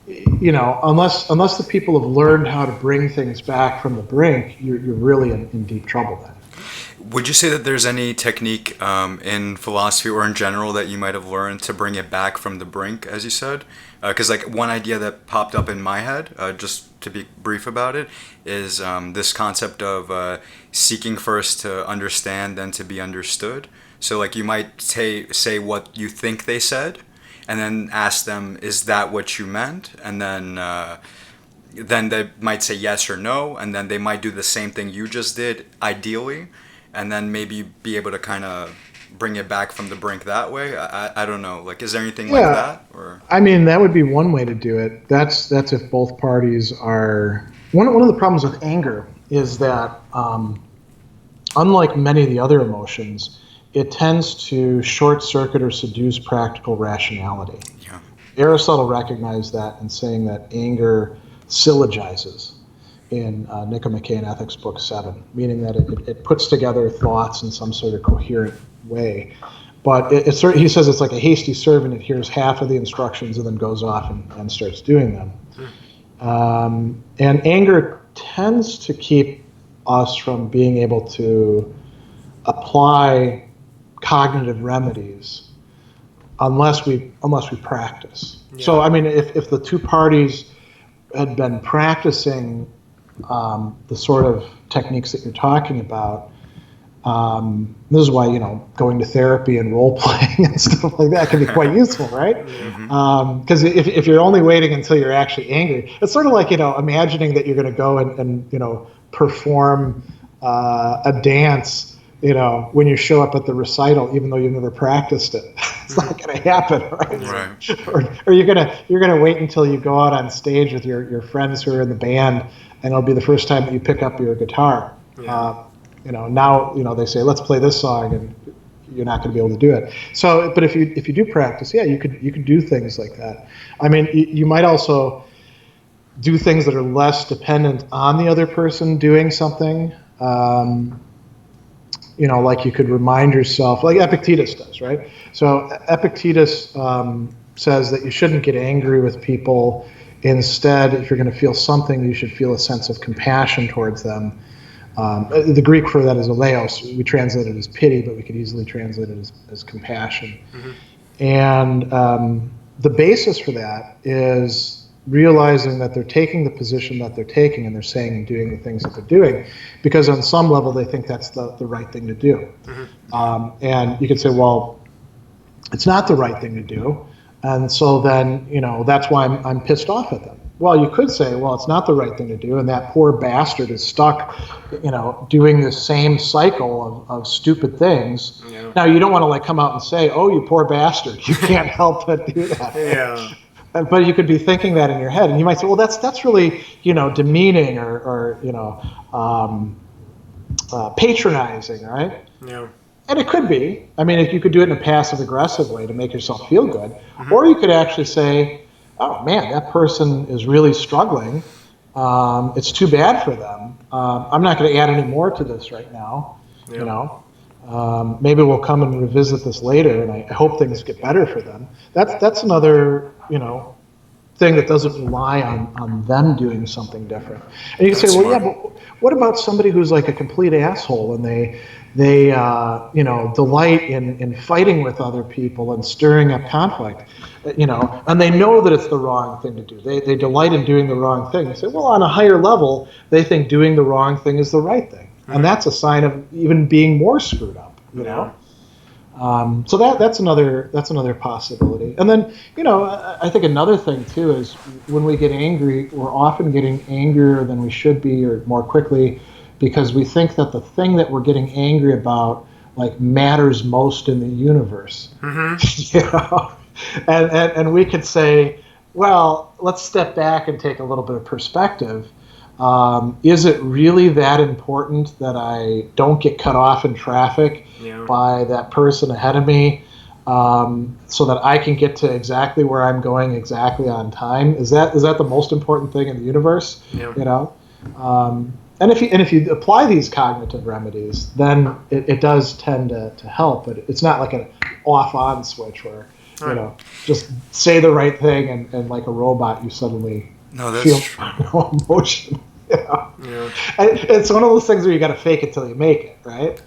unless the people have learned how to bring things back from the brink, you're really in deep trouble then. Would you say that there's any technique in philosophy or in general that you might have learned to bring it back from the brink, as you said? Because one idea that popped up in my head, just to be brief about it, is this concept of seeking first to understand, then to be understood. So you might say what you think they said, and then ask them, is that what you meant? And then they might say yes or no, and then they might do the same thing you just did, ideally, and then maybe be able to kind of bring it back from the brink that way. I don't know. Is there anything like that? Or that would be one way to do it. That's if both parties are. One of the problems with anger is that, unlike many of the other emotions, it tends to short circuit or seduce practical rationality. Yeah. Aristotle recognized that in saying that anger syllogizes in Nicomachean Ethics, Book 7, meaning that it puts together thoughts in some sort of coherent way. But he says it's like a hasty servant. It hears half of the instructions and then goes off and starts doing them. And anger tends to keep us from being able to apply cognitive remedies unless we practice. Yeah. So if the two parties had been practicing the sort of techniques that you're talking about, this is why going to therapy and role playing and stuff like that can be quite useful, right? Because if you're only waiting until you're actually angry, it's sort of like imagining that you're going to go and perform a dance when you show up at the recital, even though you've never practiced it. It's not going to happen, right? Or you're gonna wait until you go out on stage with your friends who are in the band, and it'll be the first time that you pick up your guitar. Now they say, let's play this song, and you're not going to be able to do it. So, but if you do practice, you could do things like that. You might also do things that are less dependent on the other person doing something. like you could remind yourself, like Epictetus does, right? So Epictetus says that you shouldn't get angry with people. Instead, if you're going to feel something, you should feel a sense of compassion towards them. The Greek for that is eleos. We translate it as pity, but we could easily translate it as compassion. Mm-hmm. And the basis for that is realizing that they're taking the position that they're taking, and they're saying and doing the things that they're doing because on some level they think that's the right thing to do. Mm-hmm. And you could say, well, it's not the right thing to do, and so then that's why I'm pissed off at them. Well, you could say, well, it's not the right thing to do, and that poor bastard is stuck doing the same cycle of stupid things. Yeah. Now, you don't want to come out and say, oh, you poor bastard, you can't help but do that. Yeah. But you could be thinking that in your head, and you might say, well, that's really demeaning or patronizing, right? Yeah. And it could be. I mean, if you could do it in a passive-aggressive way to make yourself feel good, mm-hmm. or you could actually say, oh man, that person is really struggling. It's too bad for them. I'm not going to add any more to this right now. Yeah. Maybe we'll come and revisit this later, and I hope things get better for them. That's another thing that doesn't rely on them doing something different. And you can say, well, yeah, but what about somebody who's like a complete asshole and they delight in fighting with other people and stirring up conflict, and they know that it's the wrong thing to do. They delight in doing the wrong thing. They say, well, on a higher level, they think doing the wrong thing is the right thing. Mm-hmm. And that's a sign of even being more screwed up, know? So that's another possibility. And then, I think another thing too is when we get angry, we're often getting angrier than we should be or more quickly because we think that the thing that we're getting angry about matters most in the universe. Mm-hmm. And we could say, well, let's step back and take a little bit of perspective. Is it really that important that I don't get cut off in traffic by that person ahead of me so that I can get to exactly where I'm going exactly on time? Is that the most important thing in the universe? Yeah. And if you apply these cognitive remedies, then it does tend to help, but it's not like an off-on switch where just say the right thing and like a robot you suddenly feel no emotion. Yeah. It's one of those things where you got to fake it till you make it, right?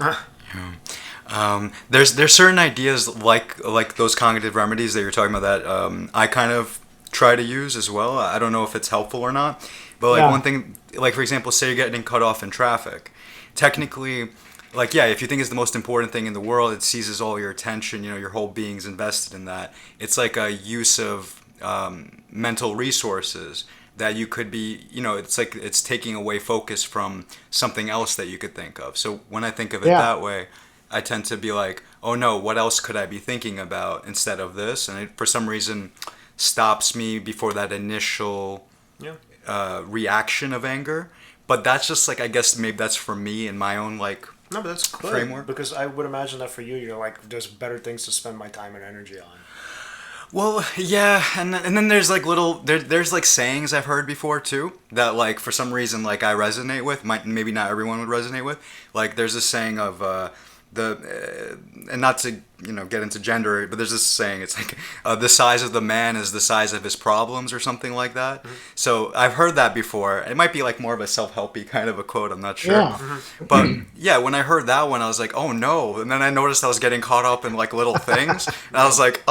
Yeah. There's certain ideas like those cognitive remedies that you're talking about that I kind of try to use as well. I don't know if it's helpful or not, but one thing, for example, say you're getting cut off in traffic. Technically, if you think it's the most important thing in the world, it seizes all your attention. Your whole being's invested in that. It's like a use of mental resources that you could be, it's like it's taking away focus from something else that you could think of. So when I think of it that way, I tend to be like, oh no, what else could I be thinking about instead of this? And it, for some reason, stops me before that initial reaction of anger. But that's just I guess maybe that's for me in my own no, but that's good, framework. Because I would imagine that for you, you're there's better things to spend my time and energy on. Well, yeah, and then there's there's sayings I've heard before too that for some reason I resonate with. Maybe not everyone would resonate with. There's this saying of and not to get into gender, but there's this saying, it's the size of the man is the size of his problems or something like that. Mm-hmm. So I've heard that before. It might be more of a self-helpy kind of a quote, I'm not sure. Yeah. Mm-hmm. But yeah, when I heard that one, I was like, oh no. And then I noticed I was getting caught up in little things. And I was like,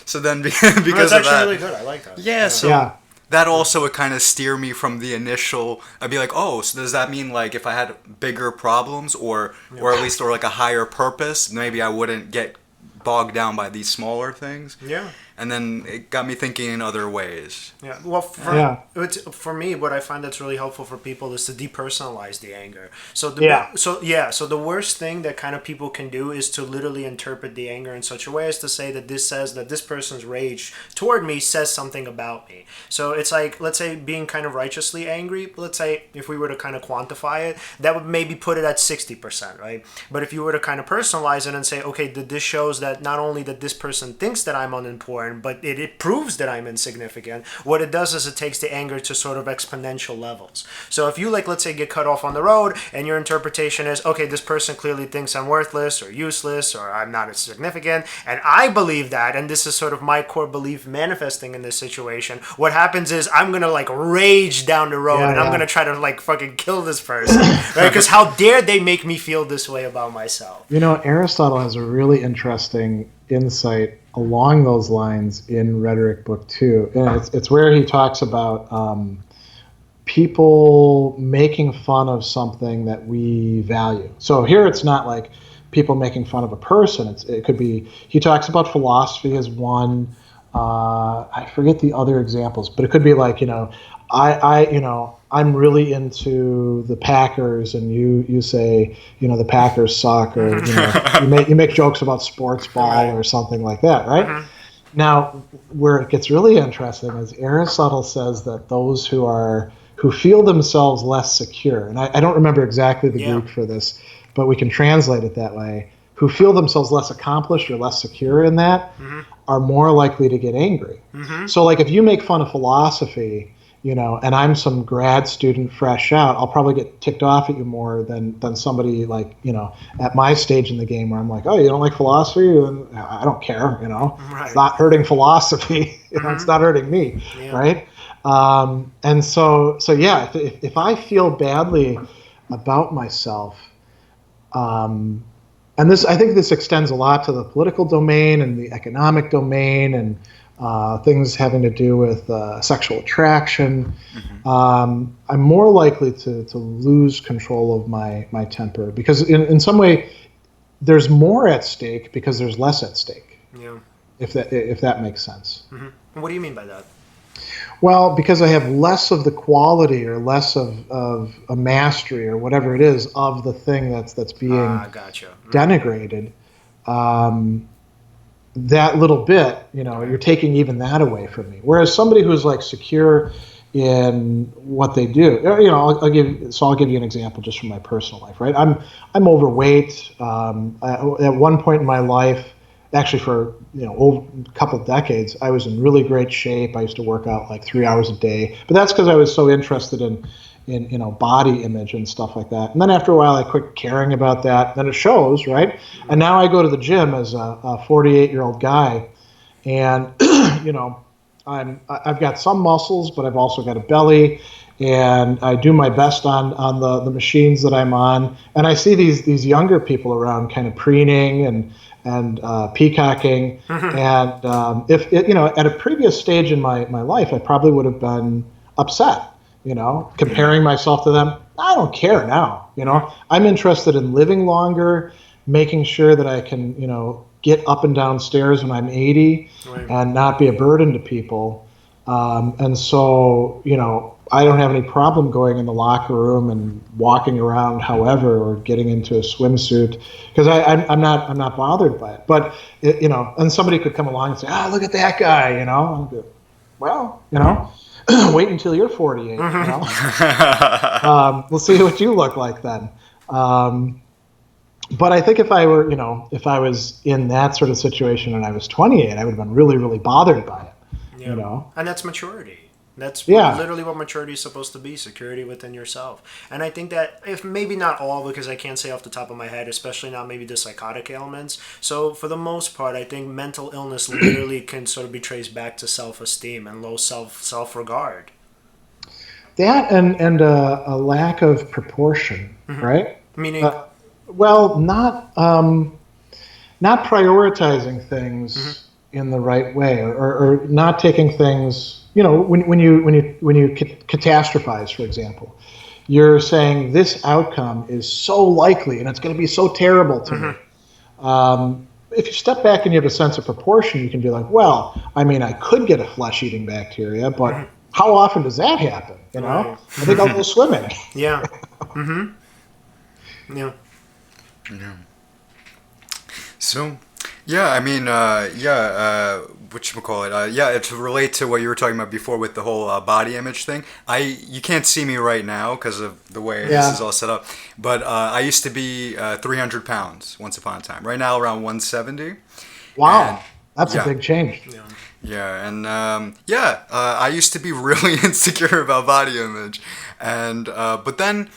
so then because of that. That's actually really good. I like that. Yeah, so that also would kind of steer me from the initial. I'd be like, oh, so does that mean if I had bigger problems or at least a higher purpose, maybe I wouldn't get bogged down by these smaller things? Yeah. And then it got me thinking in other ways. Yeah. Well, for me, what I find that's really helpful for people is to depersonalize the anger. So the worst thing that kind of people can do is to literally interpret the anger in such a way as to say that this person's rage toward me says something about me. So it's let's say being kind of righteously angry. Let's say if we were to kind of quantify it, that would maybe put it at 60%, right? But if you were to kind of personalize it and say, okay, this shows that not only that this person thinks that I'm unimportant, important, but it proves that I'm insignificant. What it does is it takes the anger to sort of exponential levels. So if you, like, let's say, get cut off on the road and your interpretation is, okay, this person clearly thinks I'm worthless or useless or I'm not as significant, and I believe that, and this is sort of my core belief manifesting in this situation, what happens is I'm going to, like, rage down the road and I'm going to try to, like, fucking kill this person, right? Because how dare they make me feel this way about myself? You know, Aristotle has a really interesting insight along those lines in Rhetoric Book 2. And it's where he talks about people making fun of something that we value. So here it's not like people making fun of a person. It could be, he talks about philosophy as one. I forget the other examples, but it could be like, I'm really into the Packers, and you say, the Packers suck, or you make jokes about sports ball or something like that, right? Now, where it gets really interesting is Aristotle says that those who feel themselves less secure, and I don't remember exactly the Greek for this, but we can translate it that way, who feel themselves less accomplished or less secure in that, are more likely to get angry. So, like, if you make fun of philosophy, and I'm some grad student fresh out, I'll probably get ticked off at you more than somebody like, at my stage in the game where I'm like, oh, you don't like philosophy? I don't care, It's not hurting philosophy. It's not hurting me, right? And so yeah, if I feel badly about myself, and I think this extends a lot to the political domain and the economic domain and things having to do with sexual attraction. I'm more likely to lose control of my temper because in some way there's more at stake because there's less at stake. Yeah. If that makes sense. What do you mean by that? Well, because I have less of the quality or less of a mastery or whatever it is of the thing that's being denigrated. That little bit, you're taking even that away from me. Whereas somebody who's like secure in what they do, I'll give you an example just from my personal life, right? I'm overweight. At one point in my life, actually for a couple of decades, I was in really great shape. I used to work out like 3 hours a day, but that's because I was so interested in body image and stuff like that. And then after a while, I quit caring about that. Then it shows, right? And now I go to the gym as a 48-year-old guy, and I've got some muscles, but I've also got a belly, and I do my best on the machines that I'm on. And I see these younger people around, kind of preening and peacocking. And if at a previous stage in my life, I probably would have been upset. Comparing myself to them. I don't care now. I'm interested in living longer, making sure that I can, get up and down stairs when I'm 80 and not be a burden to people. And so, I don't have any problem going in the locker room and walking around however, or getting into a swimsuit, because I'm not bothered by it. But, and somebody could come along and say, look at that guy, I'll go, well, wait until you're 48. We'll see what you look like then. But I think if I was in that sort of situation and I was 28, I would have been really, really bothered by it. And that's maturity. That's literally what maturity is supposed to be, security within yourself. And I think that, if maybe not all, because I can't say off the top of my head, especially not maybe the psychotic ailments. So for the most part, I think mental illness literally can sort of be traced back to self-esteem and low self-regard. That and a lack of proportion, right? Meaning? Not prioritizing things in the right way, or not taking things. When you catastrophize, for example, you're saying this outcome is so likely and it's going to be so terrible to me. If you step back and you have a sense of proportion, you can be like, well, I mean, I could get a flesh-eating bacteria, but how often does that happen? I think I'll go swimming. Yeah. So, I mean, whatchamacallit, to relate to what you were talking about before with the whole body image thing, you can't see me right now because of the way this is all set up, but I used to be 300 pounds once upon a time. Right now, around 170. Wow, that's a big change. Yeah, and I used to be really insecure about body image, and but then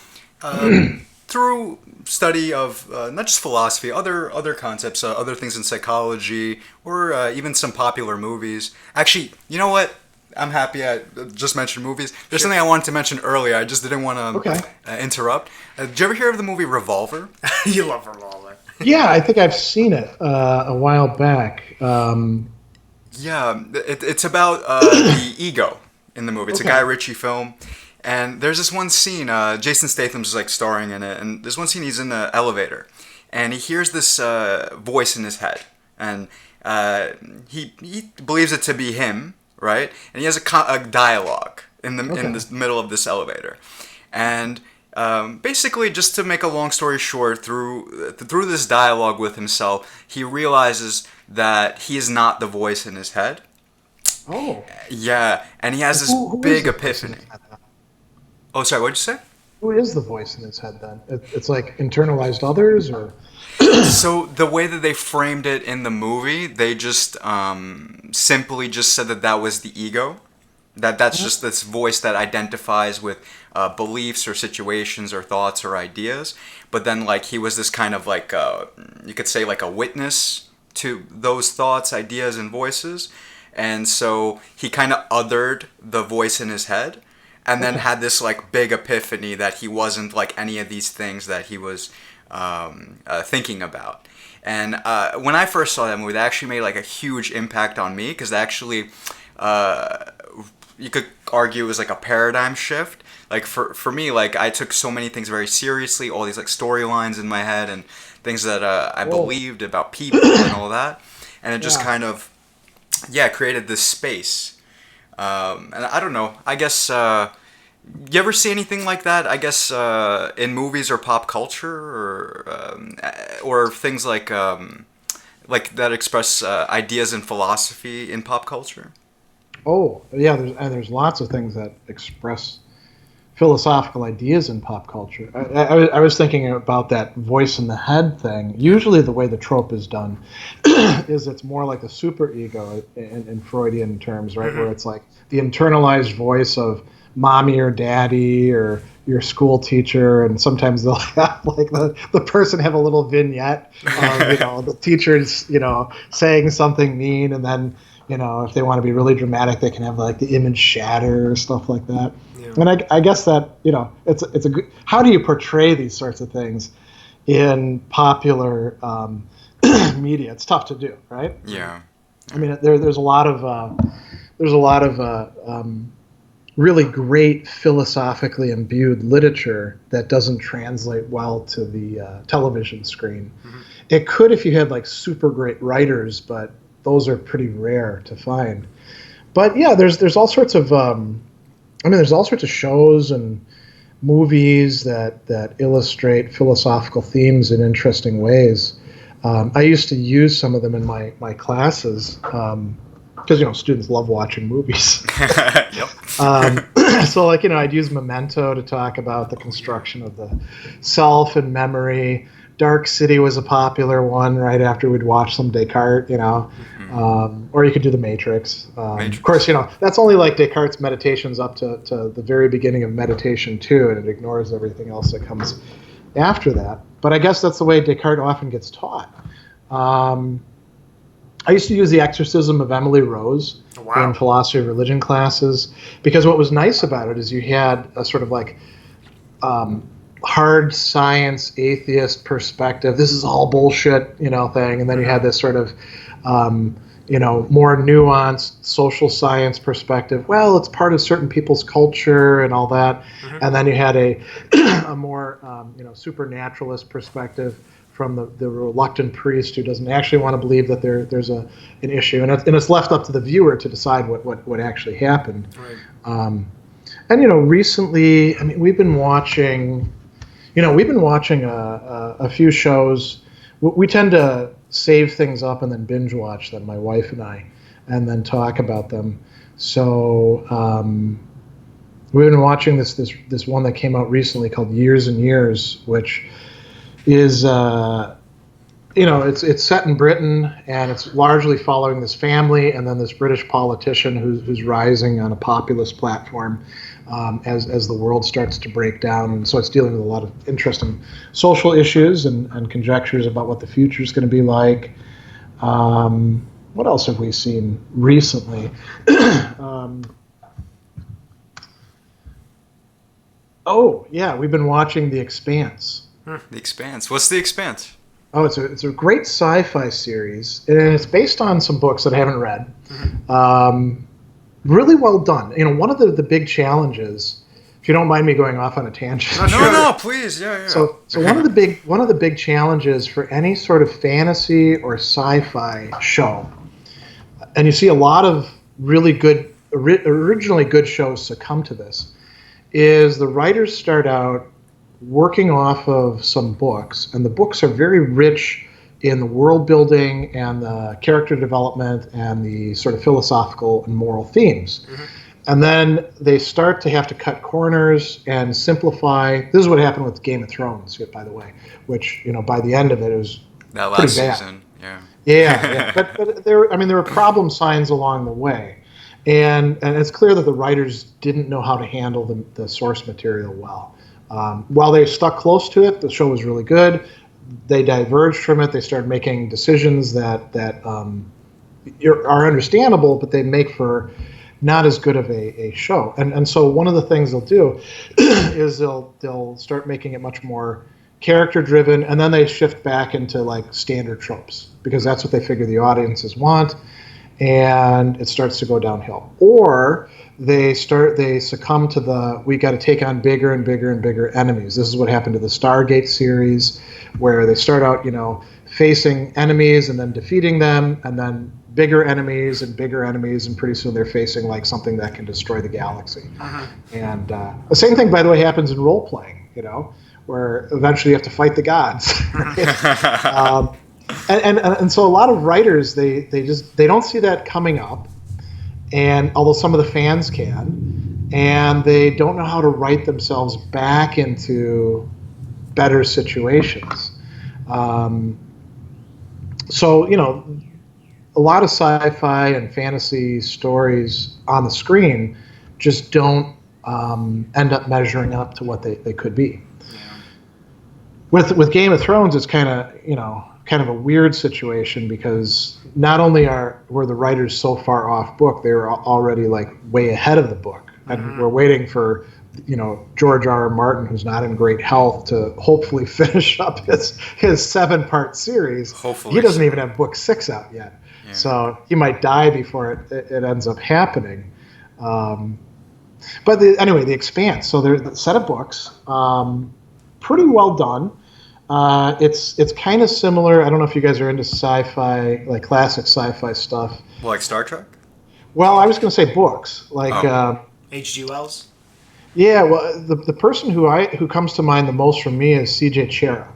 through study of not just philosophy, other concepts, other things in psychology, or even some popular movies. Actually, you know what? I'm happy I just mentioned movies. There's something I wanted to mention earlier. I just didn't want to Okay. interrupt. Did you ever hear of the movie Revolver? You love Revolver. Yeah, I think I've seen it a while back. Yeah, it's about the ego in the movie. It's a Okay. Guy Ritchie film, and there's this one scene. Jason Statham's like starring in it, and there's one scene he's in the elevator, and he hears this voice in his head, and he believes it to be him, right? And he has a dialogue in the Okay. in the middle of this elevator, and basically, just to make a long story short, through this dialogue with himself, he realizes that he is not the voice in his head. Oh. Yeah, and he has this Who is big the voice in epiphany. his head then? Oh, sorry, what'd you say? Who is the voice in his head then? It's like internalized others, or So the way that they framed it in the movie, they just simply just said that was the ego. That's just this voice that identifies with beliefs or situations or thoughts or ideas. But then, like, he was this kind of like you could say like a witness to those thoughts, ideas, and voices. And so he kind of othered the voice in his head, and then had this like big epiphany that he wasn't like any of these things that he was thinking about. And when I first saw that movie, that actually made like a huge impact on me, because actually you could argue it was like a paradigm shift. Like for me, like I took so many things very seriously, all these like storylines in my head and things that I Whoa. believed about people and all that, and it just Yeah. kind of created this space. And I don't know. I guess you ever see anything like that? I guess in movies or pop culture, or things like that express ideas and philosophy in pop culture. oh yeah, there's lots of things that express philosophical ideas in pop culture. I was thinking about that voice in the head thing. Usually, the way the trope is done is it's more like a superego in Freudian terms, right? Where it's like the internalized voice of mommy or daddy or your school teacher, and sometimes they'll have like the person have a little vignette of the teacher's saying something mean, and then if they want to be really dramatic, they can have like the image shatter or stuff like that. Yeah. And I guess that it's a good. How do you portray these sorts of things in popular media? It's tough to do, right? Yeah. I mean, there's a lot of really great philosophically imbued literature that doesn't translate well to the television screen. Mm-hmm. It could if you had like super great writers, but those are pretty rare to find. But yeah, there's all sorts of there's all sorts of shows and movies that illustrate philosophical themes in interesting ways. I used to use some of them in my classes because students love watching movies. Yep. So like I'd use Memento to talk about the construction of the self and memory. Dark City was a popular one right after we'd watch some Descartes, or you could do the Matrix. Of course, that's only like Descartes' meditations up to the very beginning of meditation 2, and it ignores everything else that comes after that. But I guess that's the way Descartes often gets taught. I used to use the exorcism of Emily Rose in philosophy of religion classes, because what was nice about it is you had a sort of like hard science atheist perspective. This is all bullshit, thing. And then you had this sort of, more nuanced social science perspective. Well, it's part of certain people's culture and all that. Mm-hmm. And then you had a more, supernaturalist perspective from the reluctant priest who doesn't actually want to believe that there's an issue. And it's left up to the viewer to decide what actually happened. Right. And, recently, we've been watching a few shows. We tend to save things up and then binge watch them, my wife and I, and then talk about them. So we've been watching this one that came out recently called Years and Years, which is it's set in Britain, and it's largely following this family and then this British politician who's rising on a populist platform as the world starts to break down. And so it's dealing with a lot of interesting social issues and conjectures about what the future is going to be like. What else have we seen recently? Oh, yeah, we've been watching The Expanse. The Expanse. What's The Expanse? Oh, it's a great sci-fi series, and it's based on some books that I haven't read. Really well done. One of the big challenges, if you don't mind me going off on a tangent. No, please, yeah. So one of the big challenges for any sort of fantasy or sci-fi show, and you see a lot of really good, originally good shows succumb to this, is the writers start out working off of some books, and the books are very rich in the world building and the character development and the sort of philosophical and moral themes. And then they start to have to cut corners and simplify. This is what happened with Game of Thrones, by the way, which, by the end of it was that last pretty bad. Season, yeah. Yeah. But there were problem signs along the way. And it's clear that the writers didn't know how to handle the source material well. While they stuck close to it, the show was really good. They diverged from it. They started making decisions that are understandable, but they make for not as good of a show. And so one of the things they'll do is they'll start making it much more character driven, and then they shift back into like standard tropes because that's what they figure the audiences want. And it starts to go downhill. Or they succumb to we got to take on bigger and bigger and bigger enemies. This is what happened to the Stargate series, where they start out, facing enemies and then defeating them, and then bigger enemies, and pretty soon they're facing like something that can destroy the galaxy. And the same thing, by the way, happens in role playing, where eventually you have to fight the gods. And so a lot of writers, they don't see that coming up, and although some of the fans can, and they don't know how to write themselves back into better situations. So a lot of sci-fi and fantasy stories on the screen just don't end up measuring up to what they could be. With Game of Thrones, it's kind of a weird situation because not only were the writers so far off book, they were already like way ahead of the book, and we're waiting for George R.R. Martin, who's not in great health, to hopefully finish up his 7-part series. Hopefully, he doesn't even have book 6 out yet, so he might die before it ends up happening. But anyway, The Expanse. So there's a set of books, pretty well done. It's kind of similar. I don't know if you guys are into sci-fi, like classic sci-fi stuff. Well, like Star Trek? Well, I was going to say books, like H.G. Wells. Yeah, well, the person who comes to mind the most from me is C.J. Chera.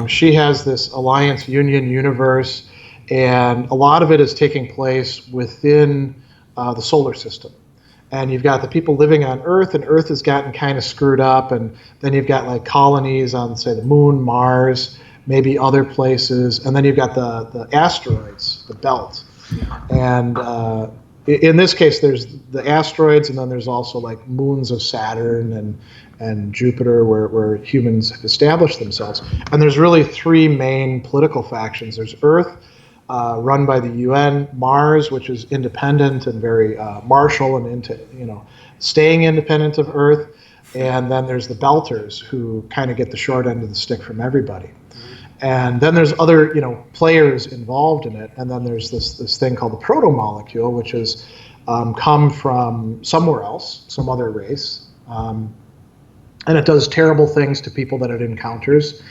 She has this Alliance Union universe, and a lot of it is taking place within the solar system. And you've got the people living on Earth, and Earth has gotten kind of screwed up, and then you've got like colonies on, say, the Moon, Mars, maybe other places, and then you've got the asteroids, the belt. And in this case, there's the asteroids, and then there's also like moons of Saturn and Jupiter where humans have established themselves. And there's really 3 main political factions. There's Earth, run by the UN, Mars, which is independent and very martial and staying independent of Earth, and then there's the Belters, who kind of get the short end of the stick from everybody. And then there's other players involved in it, and then there's this thing called the proto-molecule, which has come from somewhere else, some other race, and it does terrible things to people that it encounters.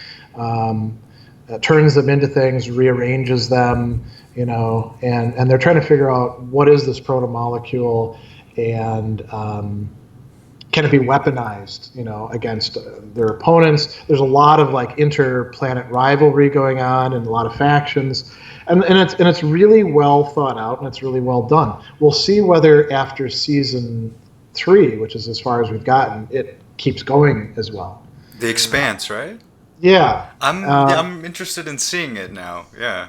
Turns them into things, rearranges them, and they're trying to figure out what is this proto-molecule, and can it be weaponized, against their opponents. There's a lot of like interplanet rivalry going on, and a lot of factions, and it's really well thought out, and it's really well done. We'll see whether after season 3, which is as far as we've gotten, it keeps going as well. The Expanse, right? Yeah. I'm interested in seeing it now. Yeah.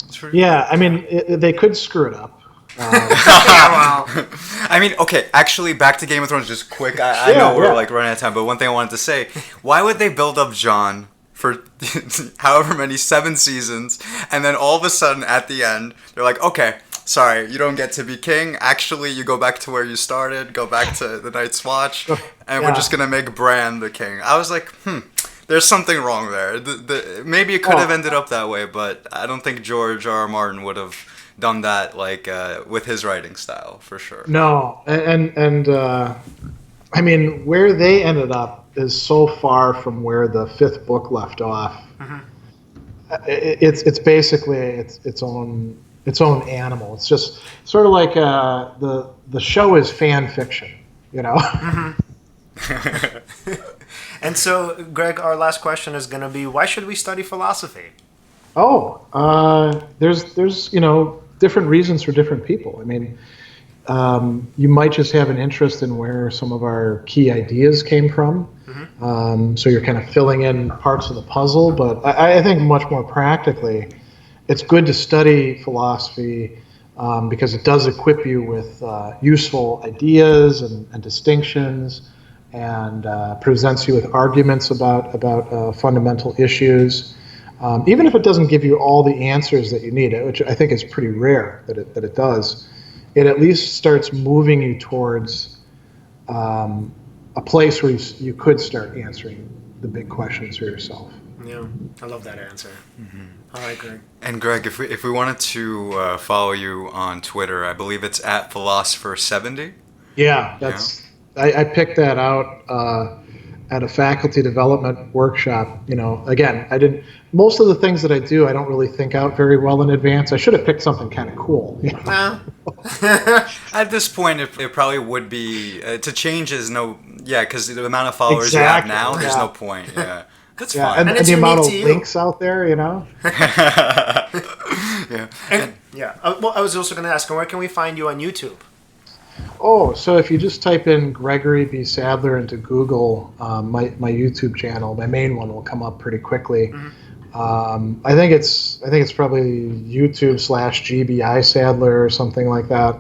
It's pretty Yeah, I mean, they could screw it up. I mean, okay, actually, back to Game of Thrones, just quick. I know we're like running out of time, but one thing I wanted to say: why would they build up Jon for however many 7 seasons, and then all of a sudden at the end they're like, okay, sorry, you don't get to be king. Actually, you go back to where you started, go back to the Night's Watch, and we're just gonna make Bran the king. I was like, there's something wrong there. Maybe it could have ended up that way, but I don't think George R. R. Martin would have done that with his writing style for sure. No, and I mean, where they ended up is so far from where the 5th book left off. It's basically its own animal. It's just sort of like the show is fan fiction, you know. And so, Greg, our last question is going to be: why should we study philosophy? There's different reasons for different people. I mean, you might just have an interest in where some of our key ideas came from. So you're kind of filling in parts of the puzzle. But I think much more practically, it's good to study philosophy because it does equip you with useful ideas and distinctions, and presents you with arguments about fundamental issues. Even if it doesn't give you all the answers that you need, which I think is pretty rare that it does, it at least starts moving you towards a place where you could start answering the big questions for yourself. Yeah, I love that answer. All right, Greg. And Greg, if we wanted to follow you on Twitter, I believe it's at philosopher70. Yeah, I picked that out at a faculty development workshop. Again, I didn't. Most of the things that I do, I don't really think out very well in advance. I should have picked something kind of cool. At this point, it probably would be to change is no. Yeah, because the amount of followers you have now, there's no point. Yeah. That's fine. And the amount of links out there, Yeah. Well, I was also going to ask, where can we find you on YouTube? Oh, so if you just type in Gregory B. Sadler into Google, my YouTube channel, my main one, will come up pretty quickly. I think it's probably YouTube/GBI Sadler or something like that.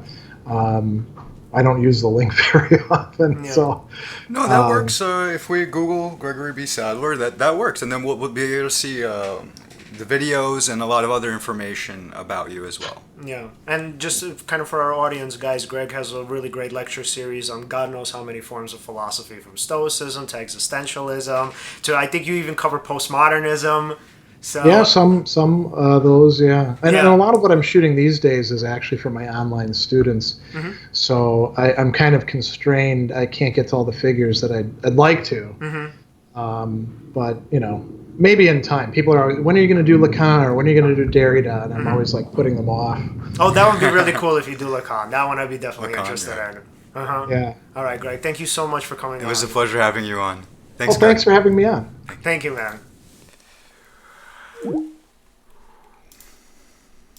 I don't use the link very often, so. No, that works. If we Google Gregory B. Sadler, that works, and then we'll be able to see the videos and a lot of other information about you as well. Yeah, and just kind of for our audience, guys, Greg has a really great lecture series on God knows how many forms of philosophy, from Stoicism to existentialism to, I think you even cover postmodernism. So yeah, some those, yeah. And a lot of what I'm shooting these days is actually for my online students. So I'm kind of constrained. I can't get to all the figures that I'd like to. But maybe in time. People are always, when are you going to do Lacan, or when are you going to do Derrida? And I'm always like putting them off. Oh, that would be really cool if you do Lacan. That one I'd be definitely interested in. Yeah. All right, Greg. Thank you so much for coming on. It was a pleasure having you on. Thanks, Thanks for having me on. Thank you, man.